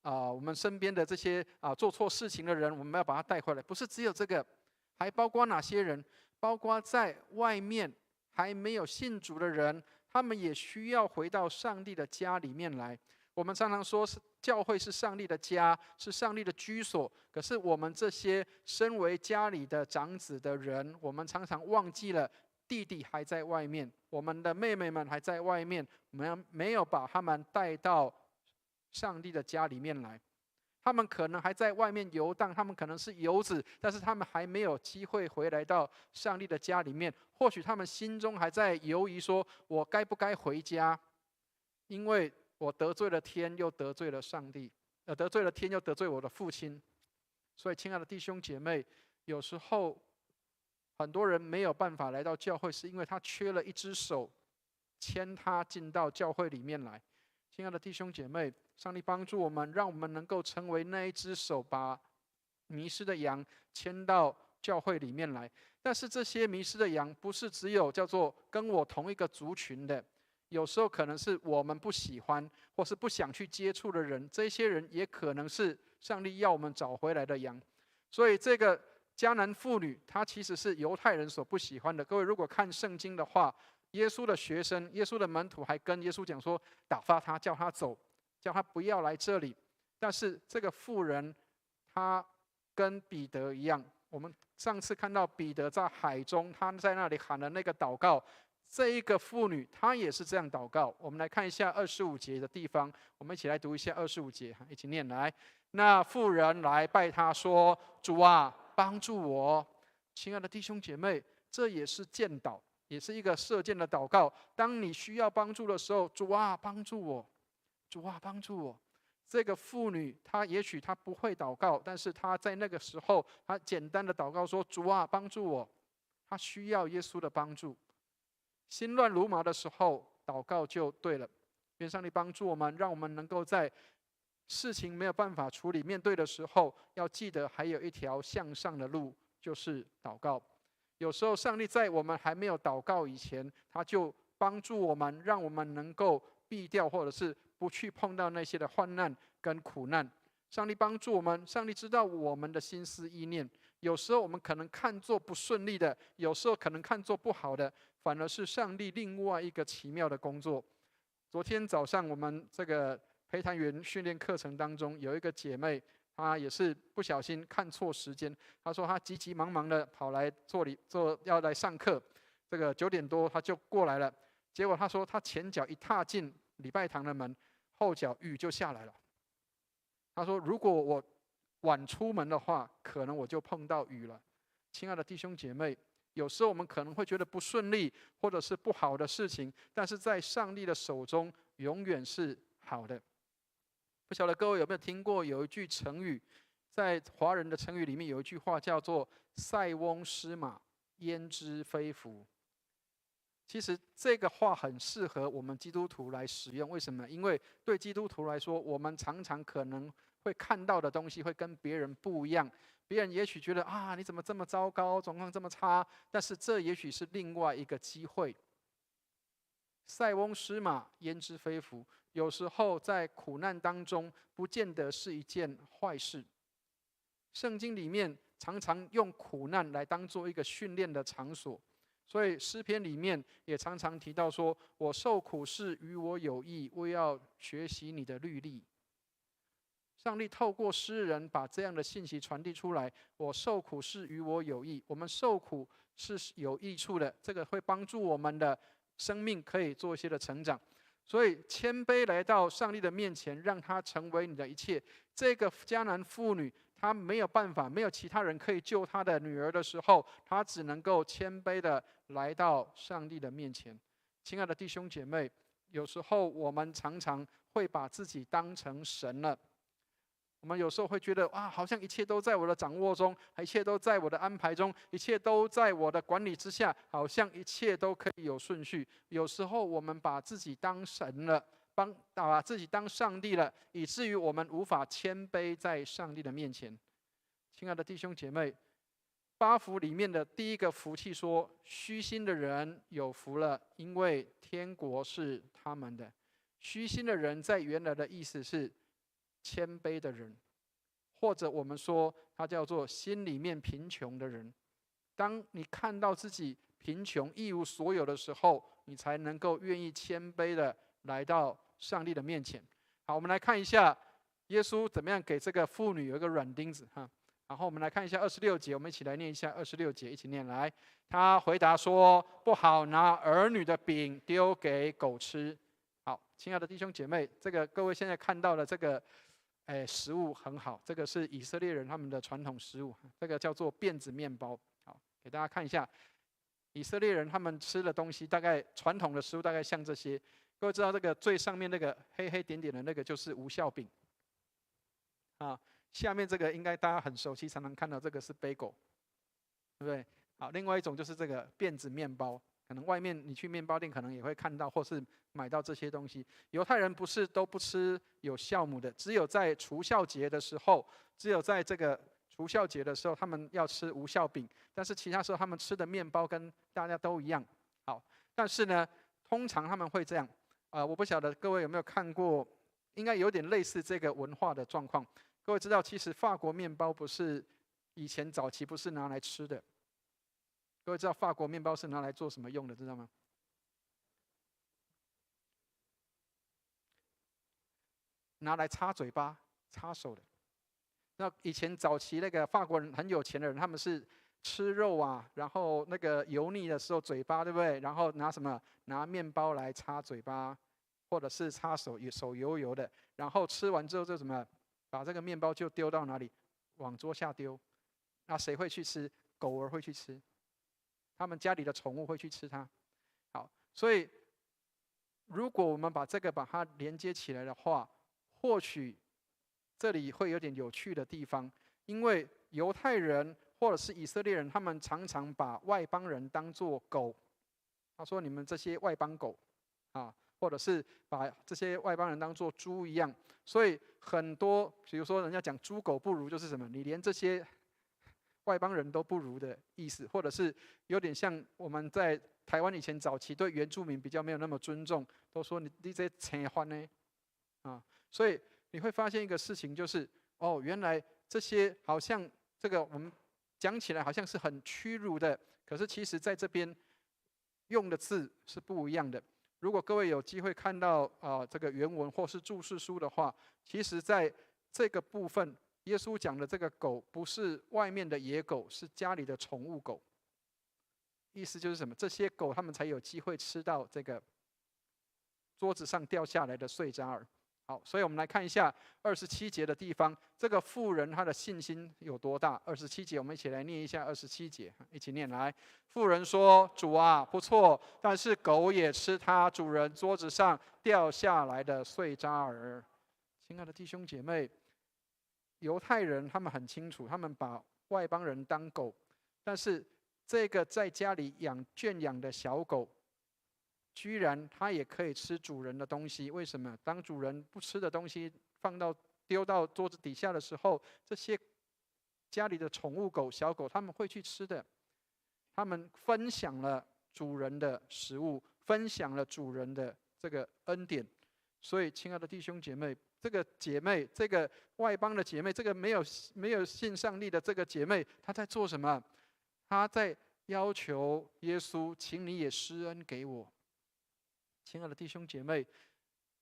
我们身边的这些做错事情的人，我们要把他带回来。不是只有这个，还包括哪些人？包括在外面还没有信主的人，他们也需要回到上帝的家里面来。我们常常说，教会是上帝的家，是上帝的居所。可是我们这些身为家里的长子的人，我们常常忘记了弟弟还在外面，我们的妹妹们还在外面，我们没有把他们带到上帝的家里面来。他们可能还在外面游荡，他们可能是游子，但是他们还没有机会回来到上帝的家里面。或许他们心中还在犹疑，说我该不该回家？因为我得罪了天，又得罪了上帝，得罪了天，又得罪我的父亲。所以，亲爱的弟兄姐妹，有时候很多人没有办法来到教会，是因为他缺了一只手牵他进到教会里面来。亲爱的弟兄姐妹，上帝帮助我们，让我们能够成为那一只手，把迷失的羊牵到教会里面来。但是这些迷失的羊，不是只有叫做跟我同一个族群的，有时候可能是我们不喜欢或是不想去接触的人，这些人也可能是上帝要我们找回来的羊。所以这个迦南妇女，她其实是犹太人所不喜欢的。各位如果看圣经的话，耶稣的学生、耶稣的门徒还跟耶稣讲说，打发他，叫他走，叫他不要来这里。但是这个妇人，她跟彼得一样，我们上次看到彼得在海中，他在那里喊了那个祷告，这一个妇女她也是这样祷告。我们来看一下25节的地方，我们一起来读一下25节，一起念来。那妇人来拜他说：“主啊，帮助我。”亲爱的弟兄姐妹，这也是箭祷，也是一个射箭的祷告。当你需要帮助的时候，主啊，帮助我，主啊，帮助我。这个妇女，她也许她不会祷告，但是她在那个时候，她简单的祷告说：“主啊，帮助我。”她需要耶稣的帮助。心乱如麻的时候，祷告就对了。愿上帝帮助我们，让我们能够在事情没有办法处理、面对的时候，要记得还有一条向上的路，就是祷告。有时候上帝在我们还没有祷告以前，他就帮助我们，让我们能够避掉，或者是不去碰到那些的患难跟苦难。上帝帮助我们，上帝知道我们的心思意念。有时候我们可能看作不顺利的，有时候可能看作不好的，反而是上帝另外一个奇妙的工作。昨天早上我们这个陪谈员训练课程当中，有一个姐妹，她也是不小心看错时间。她说她急急忙忙的跑来要来上课，这个9点多她就过来了。结果她说她前脚一踏进礼拜堂的门，后脚雨就下来了。她说如果我晚出门的话，可能我就碰到雨了。亲爱的弟兄姐妹，有时候我们可能会觉得不顺利，或者是不好的事情，但是在上帝的手中永远是好的。不晓得各位有没有听过有一句成语，在华人的成语里面有一句话叫做“塞翁失马，焉知非福”。其实这个话很适合我们基督徒来使用。为什么？因为对基督徒来说，我们常常可能会看到的东西会跟别人不一样。别人也许觉得你怎么这么糟糕，状况这么差，但是这也许是另外一个机会。塞翁失马，焉知非福。有时候在苦难当中，不见得是一件坏事。圣经里面常常用苦难来当做一个训练的场所，所以诗篇里面也常常提到说：“我受苦是与我有益，为要学习你的律例。”上帝透过诗人把这样的信息传递出来：我受苦是与我有益。我们受苦是有益处的，这个会帮助我们的生命可以做一些的成长。所以谦卑来到上帝的面前，让他成为你的一切。这个迦南妇女，她没有办法，没有其他人可以救她的女儿的时候，她只能够谦卑的来到上帝的面前。亲爱的弟兄姐妹，有时候我们常常会把自己当成神了。我们有时候会觉得好像一切都在我的掌握中，一切都在我的安排中，一切都在我的管理之下，好像一切都可以有顺序。有时候我们把自己当神了，把自己当上帝了，以至于我们无法谦卑在上帝的面前。亲爱的弟兄姐妹，八福里面的第一个福气说：虚心的人有福了，因为天国是他们的。虚心的人在原来的意思是谦卑的人，或者我们说它叫做心里面贫穷的人。当你看到自己贫穷一无所有的时候，你才能够愿意谦卑的来到上帝的面前。好，我们来看一下耶稣怎么样给这个妇女有一个软钉子哈。然后我们来看一下26节，我们一起来念一下26节，一起念来。他回答说：不好拿儿女的饼丢给狗吃。好，亲爱的弟兄姐妹，这个各位现在看到的这个食物很好，这个是以色列人他们的传统食物，这个叫做辫子面包。好，给大家看一下，以色列人他们吃的东西，大概传统的食物大概像这些。各位知道这个最上面那个黑黑点点的那个就是无酵饼，下面这个应该大家很熟悉，常常看到这个是 bagel， 对不对？好，另外一种就是这个辫子面包。可能外面你去面包店可能也会看到，或是买到这些东西。犹太人不是都不吃有酵母的，只有在除酵节的时候，他们要吃无酵饼，但是其他时候他们吃的面包跟大家都一样。好，但是呢，通常他们会这样。我不晓得各位有没有看过，应该有点类似这个文化的状况。各位知道，其实法国面包不是以前早期不是拿来吃的。各位知道法国面包是拿来做什么用的，知道吗？拿来擦嘴巴、擦手的。那以前早期那个法国人很有钱的人，他们是吃肉啊，然后那个油腻的时候嘴巴，对不对？然后拿什么？拿面包来擦嘴巴，或者是擦手，手油油的。然后吃完之后就什么？把这个面包就丢到哪里？往桌下丢。那谁会去吃？狗儿会去吃。他们家里的宠物会去吃它。好，所以如果我们把它连接起来的话，或许这里会有点有趣的地方。因为犹太人或者是以色列人，他们常常把外邦人当作狗。他说：“你们这些外邦狗啊，或者是把这些外邦人当作猪一样。”所以很多，比如说人家讲猪狗不如，就是什么？你连这些外邦人都不如的意思，或者是有点像我们在台湾以前早期对原住民比较没有那么尊重，都说你这青番呢，所以你会发现一个事情，就是原来这些好像这个我们讲起来好像是很屈辱的，可是其实在这边用的字是不一样的。如果各位有机会看到这个原文或是注释书的话，其实在这个部分。耶稣讲的这个狗不是外面的野狗，是家里的宠物狗。意思就是什么？这些狗它们才有机会吃到这个桌子上掉下来的碎渣儿。好，所以我们来看一下27节的地方，这个妇人她的信心有多大？27节我们一起来念一下27节，一起念来。妇人说：“主啊，不错，但是狗也吃它主人桌子上掉下来的碎渣儿。”亲爱的弟兄姐妹。犹太人他们很清楚，他们把外邦人当狗，但是这个在家里圈养的小狗，居然它也可以吃主人的东西。为什么？当主人不吃的东西丢到桌子底下的时候，这些家里的宠物狗、小狗他们会去吃的。他们分享了主人的食物，分享了主人的这个恩典。所以，亲爱的弟兄姐妹，这个姐妹，这个外邦的姐妹，这个没有信上帝的这个姐妹，她在做什么？她在要求耶稣，请你也施恩给我。亲爱的弟兄姐妹，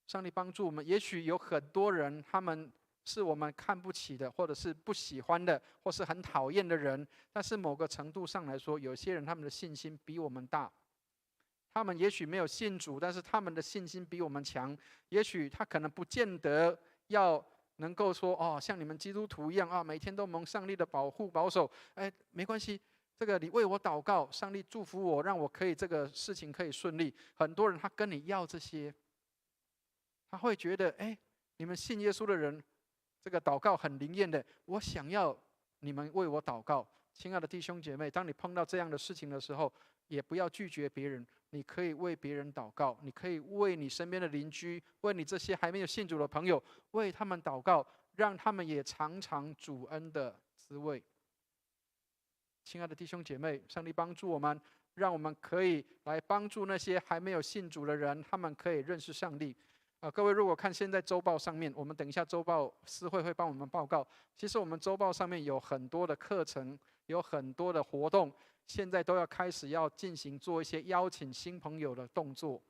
上帝帮助我们。也许有很多人，他们是我们看不起的，或者是不喜欢的，或是很讨厌的人。但是某个程度上来说，有些人他们的信心比我们大。他们也许没有信主，但是他们的信心比我们强。也许他可能不见得要能够说哦，像你们基督徒一样啊，每天都蒙上帝的保护保守。哎，没关系，这个你为我祷告，上帝祝福我，让我可以这个事情可以顺利。很多人他跟你要这些，他会觉得哎，你们信耶稣的人，这个祷告很灵验的，我想要你们为我祷告。亲爱的弟兄姐妹，当你碰到这样的事情的时候，也不要拒绝别人。你可以为别人祷告，你可以为你身边的邻居，为你这些还没有信主的朋友，为他们祷告，让他们也尝尝主恩的滋味。亲爱的弟兄姐妹，上帝帮助我们，让我们可以来帮助那些还没有信主的人，他们可以认识上帝。各位如果看现在周报上面，我们等一下周报司会帮我们报告。其实我们周报上面有很多的课程，有很多的活动，现在都要开始要进行做一些邀请新朋友的动作。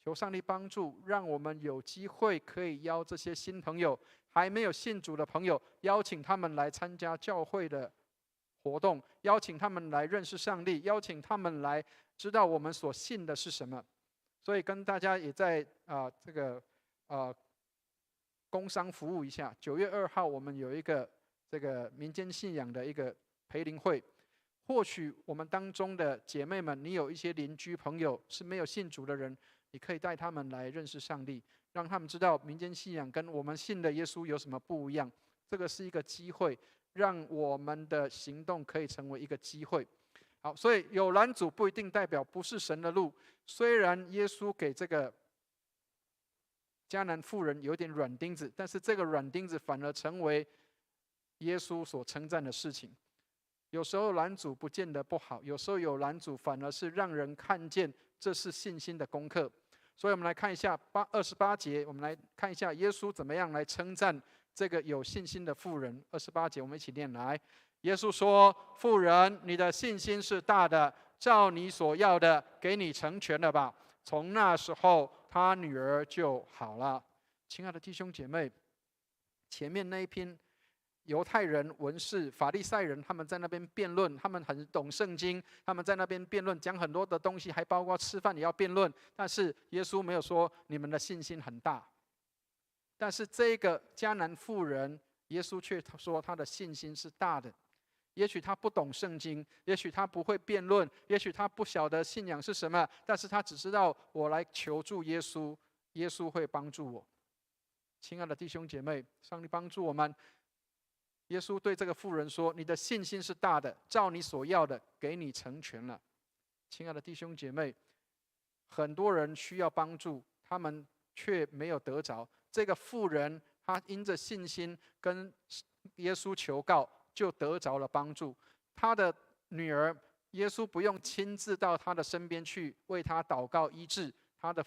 求上帝帮助，让我们有机会可以邀这些新朋友，还没有信主的朋友，邀请他们来参加教会的活动，邀请他们来认识上帝，邀请他们来知道我们所信的是什么。所以跟大家也在这个工商服务一下。9月2号我们有一个这个民间信仰的一个培灵会。或许我们当中的姐妹们，你有一些邻居朋友是没有信主的人，你可以带他们来认识上帝，让他们知道民间信仰跟我们信的耶稣有什么不一样。这个是一个机会，让我们的行动可以成为一个机会。好，所以有拦阻不一定代表不是神的路。虽然耶稣给这个迦南妇人有点软钉子，但是这个软钉子反而成为耶稣所称赞的事情。有时候拦阻不见得不好，有时候有拦阻反而是让人看见这是信心的功课。所以我们来看一下28节，我们来看一下耶稣怎么样来称赞这个有信心的妇人。28节我们一起念来。耶稣说：妇人，你的信心是大的，照你所要的给你成全了吧。从那时候他女儿就好了。亲爱的弟兄姐妹，前面那一篇犹太人、文士、法利赛人，他们在那边辩论，他们很懂圣经，他们在那边辩论，讲很多的东西，还包括吃饭也要辩论。但是耶稣没有说你们的信心很大，但是这个迦南妇人，耶稣却说她的信心是大的。也许他不懂圣经，也许他不会辩论，也许他不晓得信仰是什么，但是他只知道我来求助耶稣，耶稣会帮助我。亲爱的弟兄姐妹，上帝帮助我们。耶稣对这个妇人说：你的信心是大的，照你所要的给你成全了。亲爱的弟兄姐妹，很多人需要帮助，他们却没有得着。这个妇人她因着信心跟耶稣求告，就得着了帮助。他的女儿，耶稣不用亲自到他的身边去为他祷告医治，他的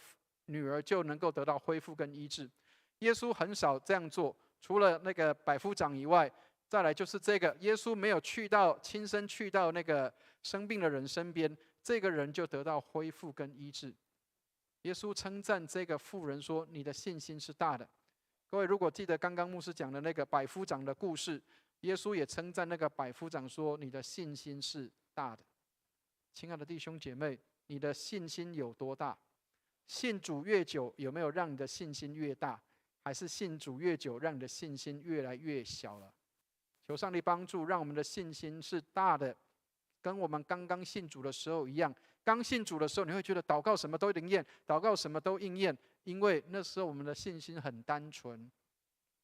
女儿就能够得到恢复跟医治。耶稣很少这样做，除了那个百夫长以外，再来就是这个耶稣没有亲身去到那个生病的人身边，这个人就得到恢复跟医治。耶稣称赞这个妇人说：你的信心是大的。各位如果记得刚刚牧师讲的那个百夫长的故事，耶稣也称赞那个百夫长说：你的信心是大的。亲爱的弟兄姐妹，你的信心有多大？信主越久，有没有让你的信心越大？还是信主越久，让你的信心越来越小了？求上帝帮助，让我们的信心是大的，跟我们刚刚信主的时候一样。刚信主的时候，你会觉得祷告什么都灵验，祷告什么都应验，因为那时候我们的信心很单纯。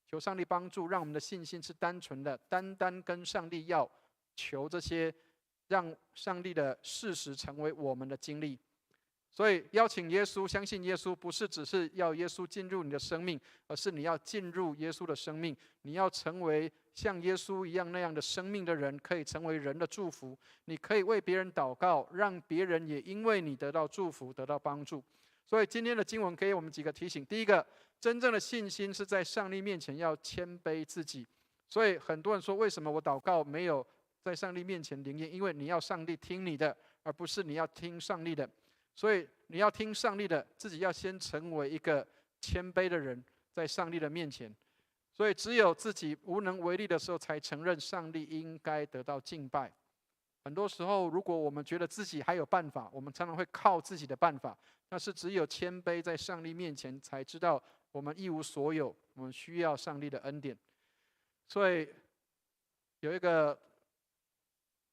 求上帝帮助，让我们的信心是单纯的，单单跟上帝要求这些，让上帝的事实成为我们的经历。所以邀请耶稣、相信耶稣，不是只是要耶稣进入你的生命，而是你要进入耶稣的生命，你要成为像耶稣一样那样的生命的人，可以成为人的祝福。你可以为别人祷告，让别人也因为你得到祝福、得到帮助。所以今天的经文给我们几个提醒：第一个，真正的信心是在上帝面前要谦卑自己。所以很多人说，为什么我祷告没有在上帝面前灵验？因为你要上帝听你的，而不是你要听上帝的。所以你要听上帝的，自己要先成为一个谦卑的人，在上帝的面前。所以只有自己无能为力的时候，才承认上帝应该得到敬拜。很多时候，如果我们觉得自己还有办法，我们常常会靠自己的办法。但是只有谦卑在上帝面前，才知道我们一无所有，我们需要上帝的恩典。所以有一个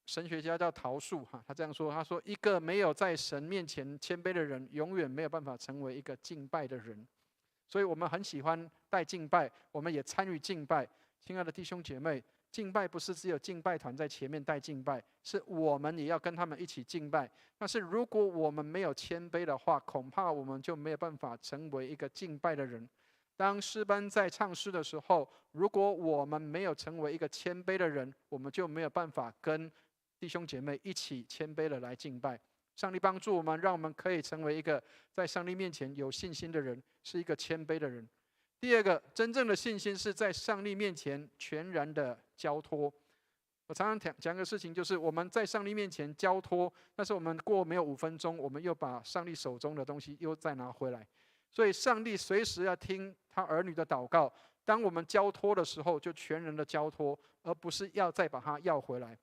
神学家叫陶树，他这样说：他说，一个没有在神面前谦卑的人，永远没有办法成为一个敬拜的人。所以我们很喜欢带敬拜，我们也参与敬拜。亲爱的弟兄姐妹，敬拜不是只有敬拜团在前面带敬拜，是我们也要跟他们一起敬拜。但是如果我们没有谦卑的话，恐怕我们就没有办法成为一个敬拜的人。当诗班在唱诗的时候，如果我们没有成为一个谦卑的人，我们就没有办法跟弟兄姐妹一起谦卑的来敬拜。上帝帮助我们，让我们可以成为一个在上帝面前有信心的人，是一个谦卑的人。第二个，真正的信心是在上帝面前全然的交托。我常常讲个事情，就是我们在上帝面前交托，但是我们过没有5分钟，我们又把上帝手中的东西又再拿回来。所以上帝随时要听他儿女的祷告。当我们交托的时候，就全然的交托，而不是要再把它要回来。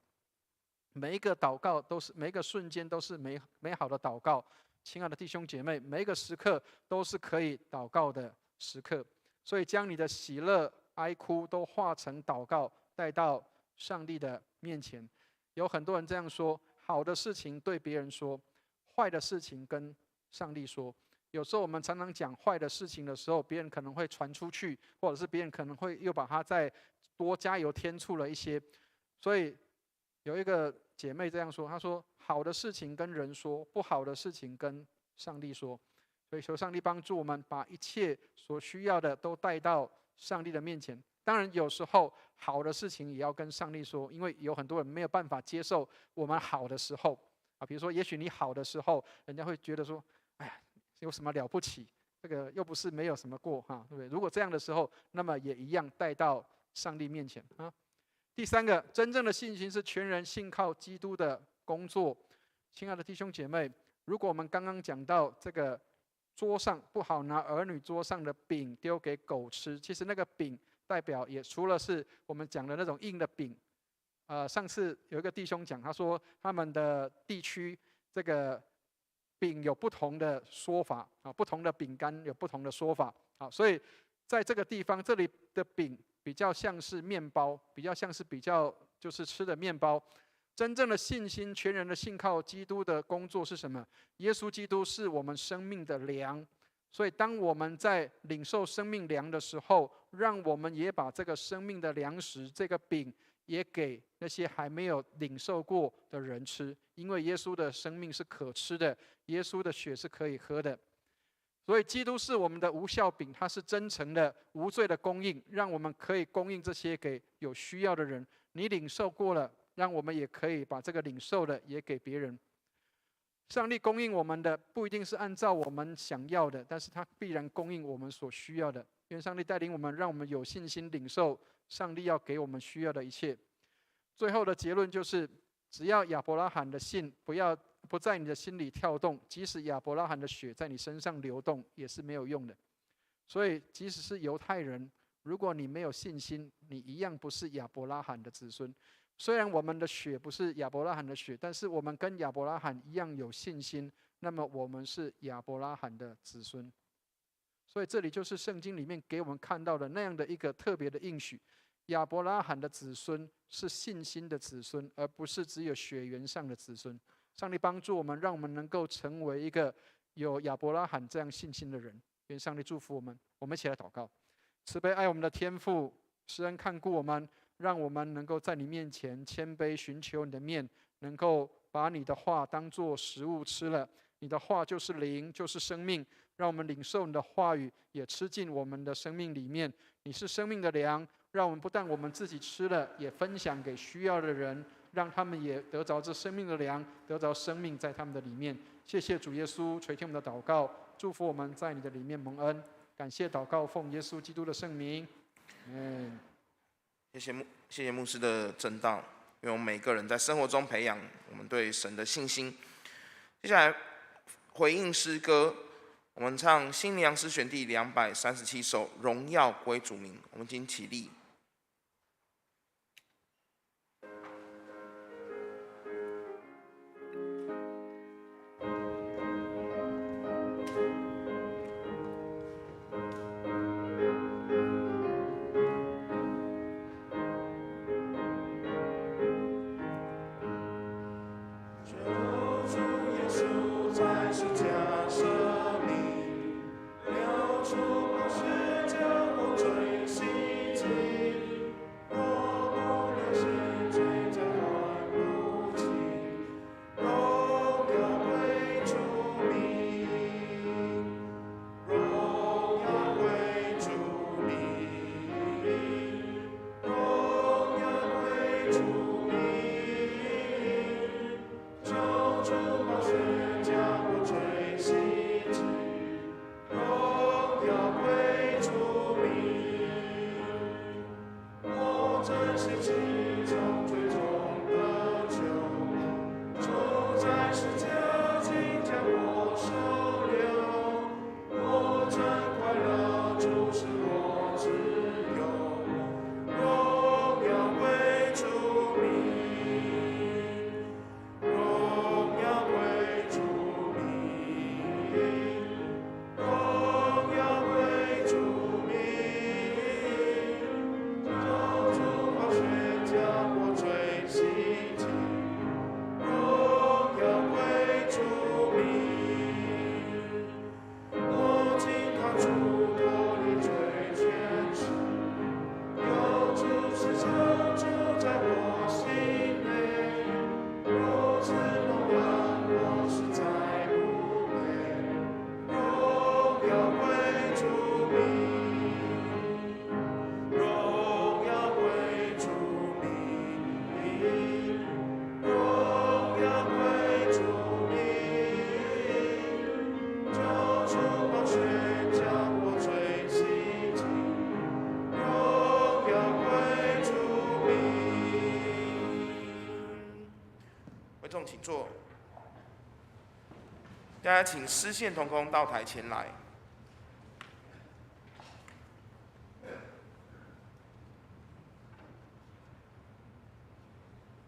每一个祷告都是，每一个瞬间都是美好的祷告。亲爱的弟兄姐妹，每一个时刻都是可以祷告的时刻。所以将你的喜乐、哀哭都化成祷告，带到上帝的面前。有很多人这样说：好的事情对别人说，坏的事情跟上帝说。有时候我们常常讲坏的事情的时候，别人可能会传出去，或者是别人可能会又把它再多加油添醋了一些。所以有一个姐妹这样说，她说：好的事情跟人说，不好的事情跟上帝说。所以求上帝帮助我们，把一切所需要的都带到上帝的面前。当然有时候好的事情也要跟上帝说，因为有很多人没有办法接受我们好的时候比如说也许你好的时候，人家会觉得说，哎呀，有什么了不起，这个又不是没有什么过对不对？如果这样的时候，那么也一样带到上帝面前第三个，真正的信心是全然信靠基督的工作。亲爱的弟兄姐妹，如果我们刚刚讲到这个桌上不好拿儿女桌上的饼丢给狗吃，其实那个饼代表也除了是我们讲的那种硬的饼。上次有一个弟兄讲，他说他们的地区这个饼有不同的说法不同的饼干有不同的说法所以在这个地方，这里的饼比较像是面包，比较像是就是吃的面包。真正的信心，全然的信靠基督的工作是什么？耶稣基督是我们生命的粮。所以当我们在领受生命粮的时候，让我们也把这个生命的粮食，这个饼也给那些还没有领受过的人吃。因为耶稣的生命是可吃的，耶稣的血是可以喝的。所以基督是我们的无酵饼，它是真诚的、无罪的供应，让我们可以供应这些给有需要的人。你领受过了，让我们也可以把这个领受的也给别人。上帝供应我们的不一定是按照我们想要的，但是他必然供应我们所需要的。愿上帝带领我们，让我们有信心领受上帝要给我们需要的一切。最后的结论就是，只要亚伯拉罕的信不在你的心里跳动，即使亚伯拉罕的血在你身上流动，也是没有用的。所以即使是犹太人，如果你没有信心，你一样不是亚伯拉罕的子孙。虽然我们的血不是亚伯拉罕的血，但是我们跟亚伯拉罕一样有信心，那么我们是亚伯拉罕的子孙。所以这里就是圣经里面给我们看到的那样的一个特别的应许。亚伯拉罕的子孙是信心的子孙，而不是只有血缘上的子孙。上帝帮助我们，让我们能够成为一个有亚伯拉罕这样信心的人。愿上帝祝福我们。我们一起来祷告。慈悲爱我们的天父，施恩看顾我们，让我们能够在你面前谦卑寻求你的面，能够把你的话当作食物吃了，你的话就是灵，就是生命，让我们领受你的话语，也吃进我们的生命里面。你是生命的粮，让我们不但我们自己吃了，也分享给需要的人，让他们也得着这生命的粮，得着生命在他们的里面。谢谢主耶稣垂听我们的祷告，祝福我们在你的里面蒙恩。感谢祷告，奉耶稣基督的圣名，谢谢牧师的正道，因为我们每个人在生活中培养我们对神的信心。接下来回应诗歌，我们唱新娘诗选第237首《荣耀归主名》，我们请起立。请坐。大家请诗线同工到台前来。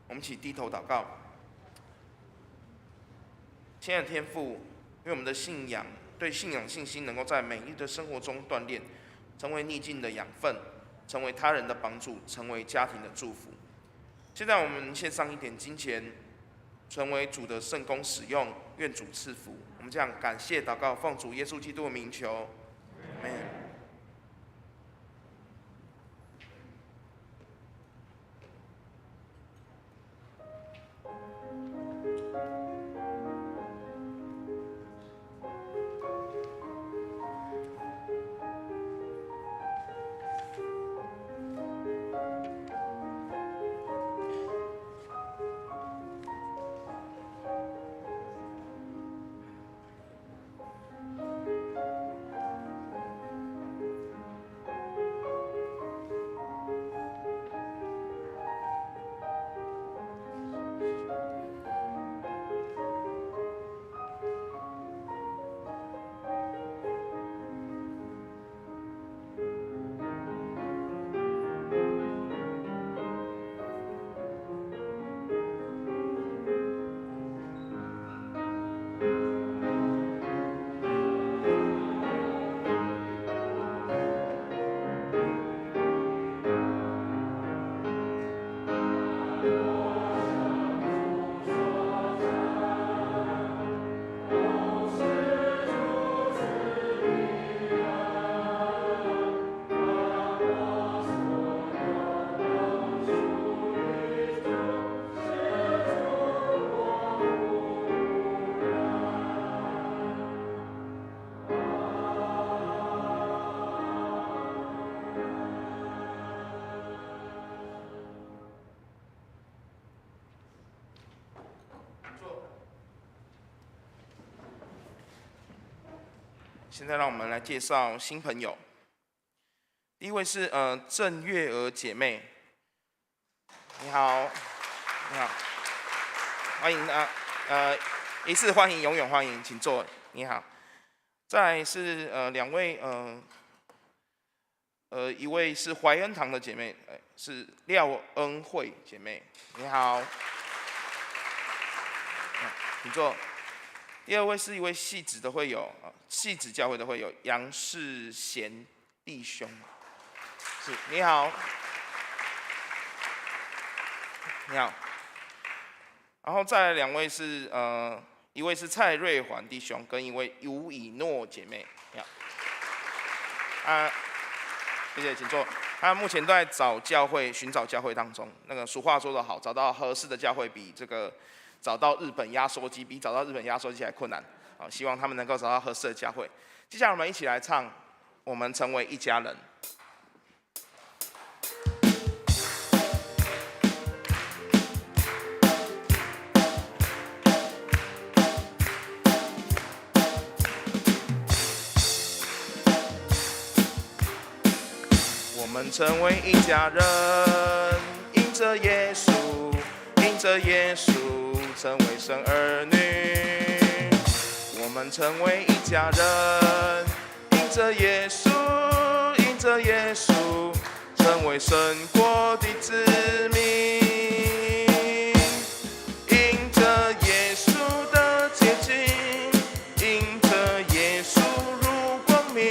我们一起低头祷告。亲爱的天父，因为我们的信仰，对信仰信心能够在每日的生活中锻炼，成为逆境的养分，成为他人的帮助，成为家庭的祝福。现在我们献上一点金钱，成为主的圣工使用，愿主赐福。我们这样感谢祷告，奉主耶稣基督的名求，阿们。现在让我们来介绍新朋友。第一位是郑月娥姐妹，你好，你好，欢迎一次欢迎，永远欢迎，请坐。你好。再来是两位一位是怀恩堂的姐妹，是廖恩惠姐妹，你好，请坐。第二位是一位戏子的会友，戏子教会的会友杨世贤弟兄，是你好，你好。然后再来两位是一位是蔡瑞环弟兄，跟一位吴以诺姐妹，你好。谢谢，请坐。他目前都在寻找教会当中。那个俗话说得好，找到合适的教会比这个找到日本压缩机还困难。好，希望他们能够找到合适的教会。接下来我们一起来唱《我们成为一家人》。我们成为一家人，因着耶稣，成为神儿女。我们成为一家人，因着耶稣，成为神国的子民。因着耶稣的洁净，因着耶稣入光明。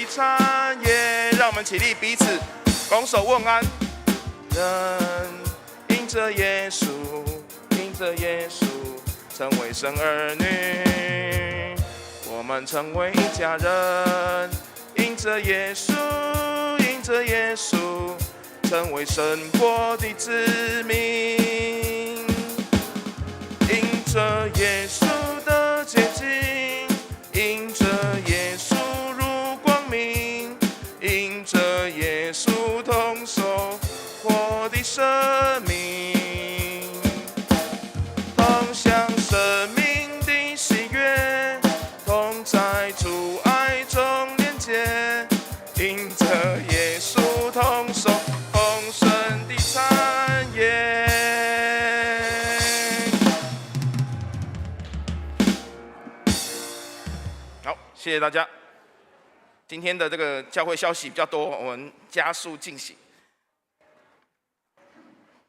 产业，让我们起立，彼此拱手问安。人因着耶稣，成为神儿女。我们成为一家人，因着耶稣，成为神国的子民。因着耶稣的洁净，因着耶稣入光明，因着耶稣同受活的生命，同享生命的喜悦，同在主爱中连结，因着耶稣同受丰盛的产业。好，谢谢大家。今天的这个教会消息比较多，我们加速进行。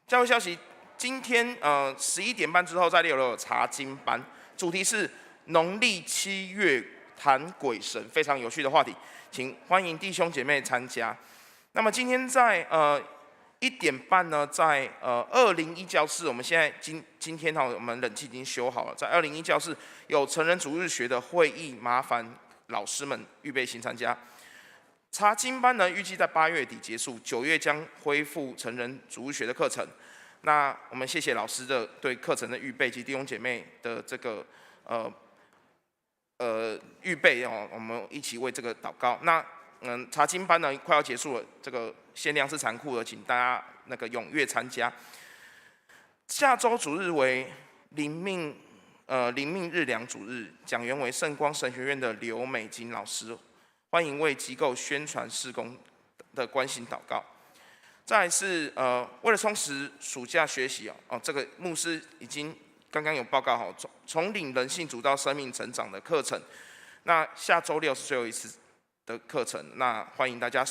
教会消息，今天11点半之后在6楼有查经班，主题是农历7月谈鬼神，非常有趣的话题，请欢迎弟兄姐妹参加。那么今天在1点半呢，在201教室，我们现在今天我们冷气已经修好了，在201教室有成人主日学的会议，麻烦老师们预备心参加。查经班呢，预计在8月底结束，9月将恢复成人主日学的课程。那我们谢谢老师的对课程的预备及弟兄姐妹的这个预备哦，我们一起为这个祷告。那查经班呢快要结束了，这个限量是残酷的，请大家那个踊跃参加。下周主日为灵命日良主日，讲员为圣光神学院的刘美金老师，欢迎为机构宣传事工的关心祷告。再来是为了充实暑假学习这个牧师已经刚刚有报告好，从领人信主到生命成长的课程。那下周六是最后一次的课程，那欢迎大家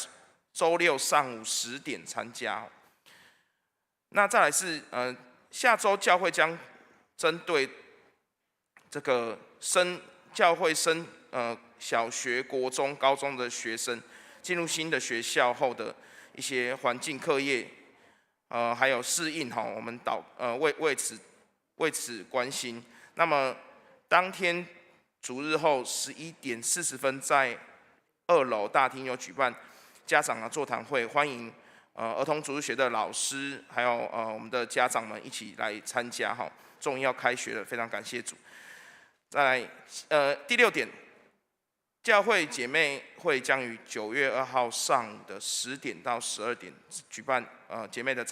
周六上午10点参加。那再来是下周教会将针对这个教会升小学、国中、高中的学生进入新的学校后的一些环境、课业，还有适应我们为此关心。那么当天主日后11点40分，在2楼大厅有举办家长的座谈会，欢迎儿童主日学的老师，还有我们的家长们一起来参加哈。终于要开学了，非常感谢主。再来第6点，教会姐妹会将于9月2号上午的10点到12点举办姐妹的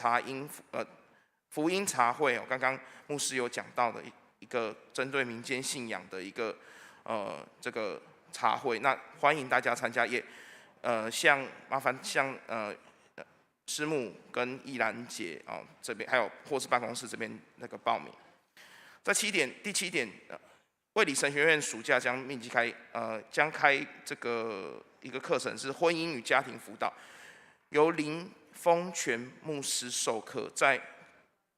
福音茶会哦。刚刚牧师有讲到的一个针对民间信仰的一个这个茶会，那欢迎大家参加，也麻烦师母跟依兰姐这边还有或是办公室这边那个报名。在第7点，卫理神学院暑假将将开这个一个课程是婚姻与家庭辅导，由林丰全牧师授课，在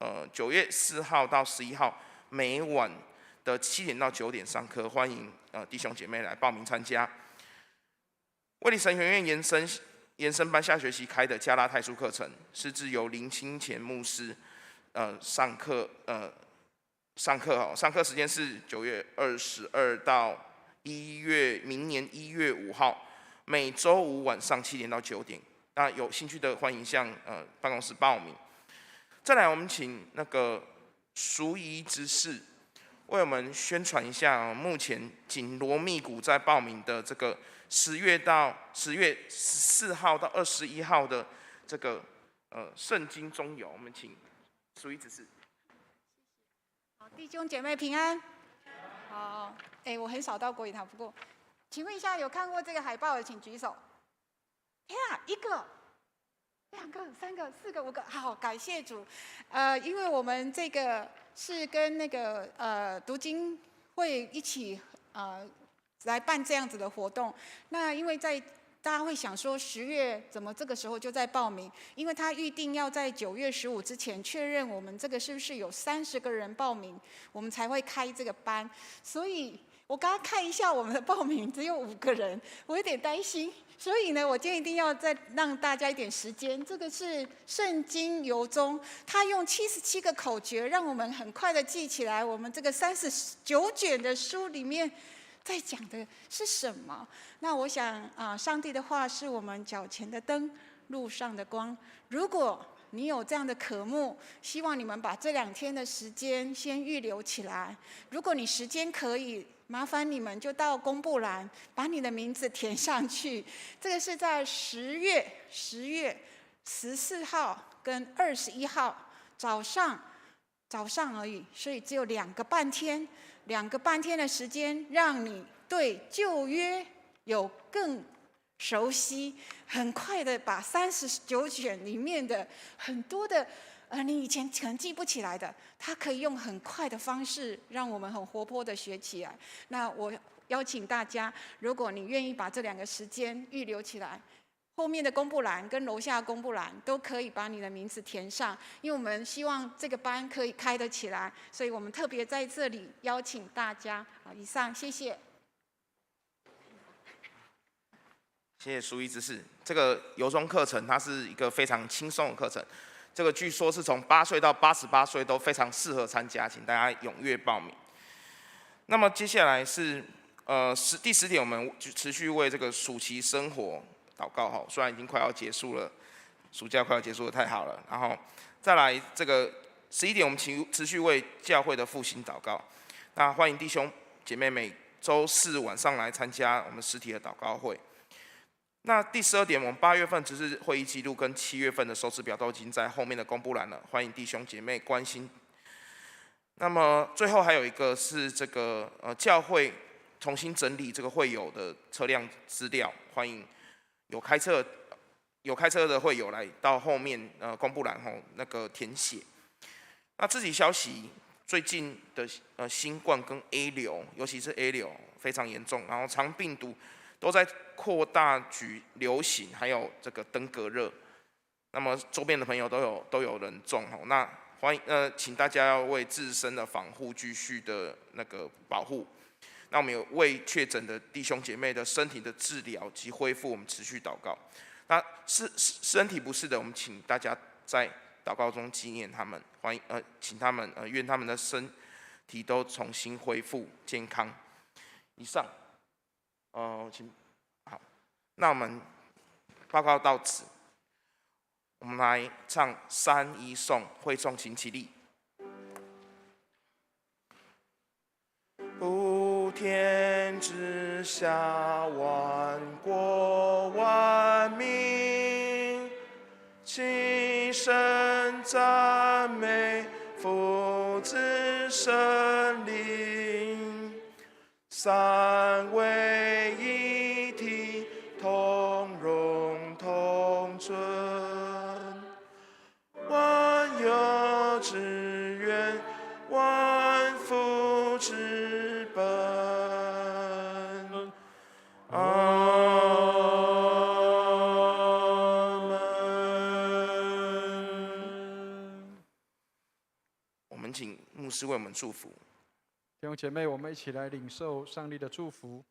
9月4号到11号每晚的7点到9点上课，欢迎弟兄姐妹来报名参加。卫理神学院延伸班下学期开的加拉太书课程，是自由林清乾牧师上课时间是9月22到明年1月5号，每周5晚上7点到9点。那有兴趣的欢迎向办公室报名。再来，我们请那个淑仪执事为我们宣传一下目前紧锣密鼓在报名的这个10月14号到21号的这个圣经中游，我们请淑仪执事。弟兄姐妹平安。好，我很少到国语堂，不过，请问一下，有看过这个海报的，请举手。天啊，1个、2个、3个、4个、5个，好，感谢主。因为我们这个是跟那个读经会一起来办这样子的活动。那因为大家会想说10月怎么这个时候就在报名？因为他预定要在9月15之前确认我们这个是不是有30个人报名，我们才会开这个班。所以我刚刚看一下我们的报名只有5个人，我有点担心。所以呢，我今天一定要再让大家一点时间。这个是圣经由中，他用77个口诀，让我们很快的记起来我们这个39卷的书里面在讲的是什么？那我想上帝的话是我们脚前的灯，路上的光。如果你有这样的渴慕，希望你们把这2天的时间先预留起来。如果你时间可以，麻烦你们就到公布栏把你的名字填上去。这个是在10月14号跟21号早上而已，所以只有2个半天的时间，让你对旧约有更熟悉，很快的把39卷里面的很多的你以前可能记不起来的，它可以用很快的方式让我们很活泼的学起来。那我邀请大家，如果你愿意把这2个时间预留起来，后面的公布栏跟楼下公布栏都可以把你的名字填上，因为我们希望这个班可以开得起来，所以我们特别在这里邀请大家。好，以上，谢谢。谢谢淑仪执事。这个由中课程，它是一个非常轻松的课程。这个据说是从8岁到88岁都非常适合参加，请大家踊跃报名。那么接下来是第10点，我们持续为这个暑期生活祷告哈。虽然已经快要结束了，暑假快要结束了，太好了。然后再来这个11点，我们持续为教会的复兴祷告。那欢迎弟兄姐妹每周4晚上来参加我们实体的祷告会。那第12点，我们8月份只是会议记录跟7月份的收支表都已经在后面的公布栏了，欢迎弟兄姐妹关心。那么最后还有一个是这个教会重新整理这个会友的车辆资料，欢迎有开车的会友来到后面公布栏后那个填写。那自己消息，最近的新冠跟 A 流，尤其是 A 流非常严重，然后肠病毒都在扩大流行，还有这个登革热。那么周边的朋友都有人中吼，那欢迎请大家要为自身的防护继续的那个保护。那我们有为确诊的弟兄姐妹的身体的治疗及恢复，我们持续祷告。那身体不适的，我们请大家在祷告中纪念他们，请他们愿他们的身体都重新恢复健康。以上。好，那我们报告到此。我们来唱3-1颂，会众请起立。普天之下，万国万民，齐声赞美父子圣灵，三位一体，同荣同尊，万有之源，万福之本。阿门。我们请牧师为我们祝福。弟兄姐妹，我们一起来领受上帝的祝福。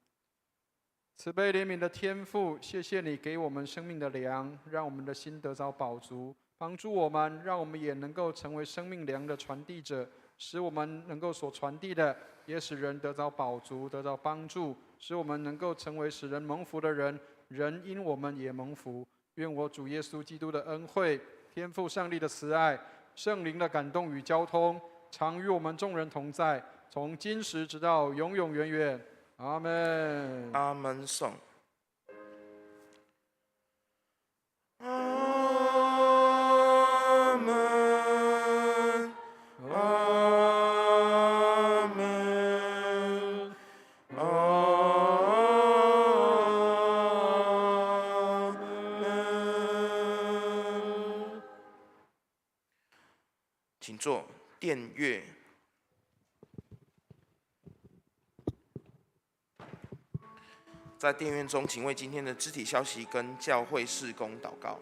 慈悲怜悯的天父，谢谢你给我们生命的粮，让我们的心得着饱足，帮助我们，让我们也能够成为生命粮的传递者，使我们能够所传递的，也使人得着饱足，得着帮助，使我们能够成为使人蒙福的人，人因我们也蒙福。愿我主耶稣基督的恩惠、天父上帝的慈爱、圣灵的感动与交通，常与我们众人同在，从今时直到永永远远。阿门。阿门颂。阿门。阿门。阿门。请坐，殿乐。在殿院中，请为今天的肢体消息跟教会事工祷告。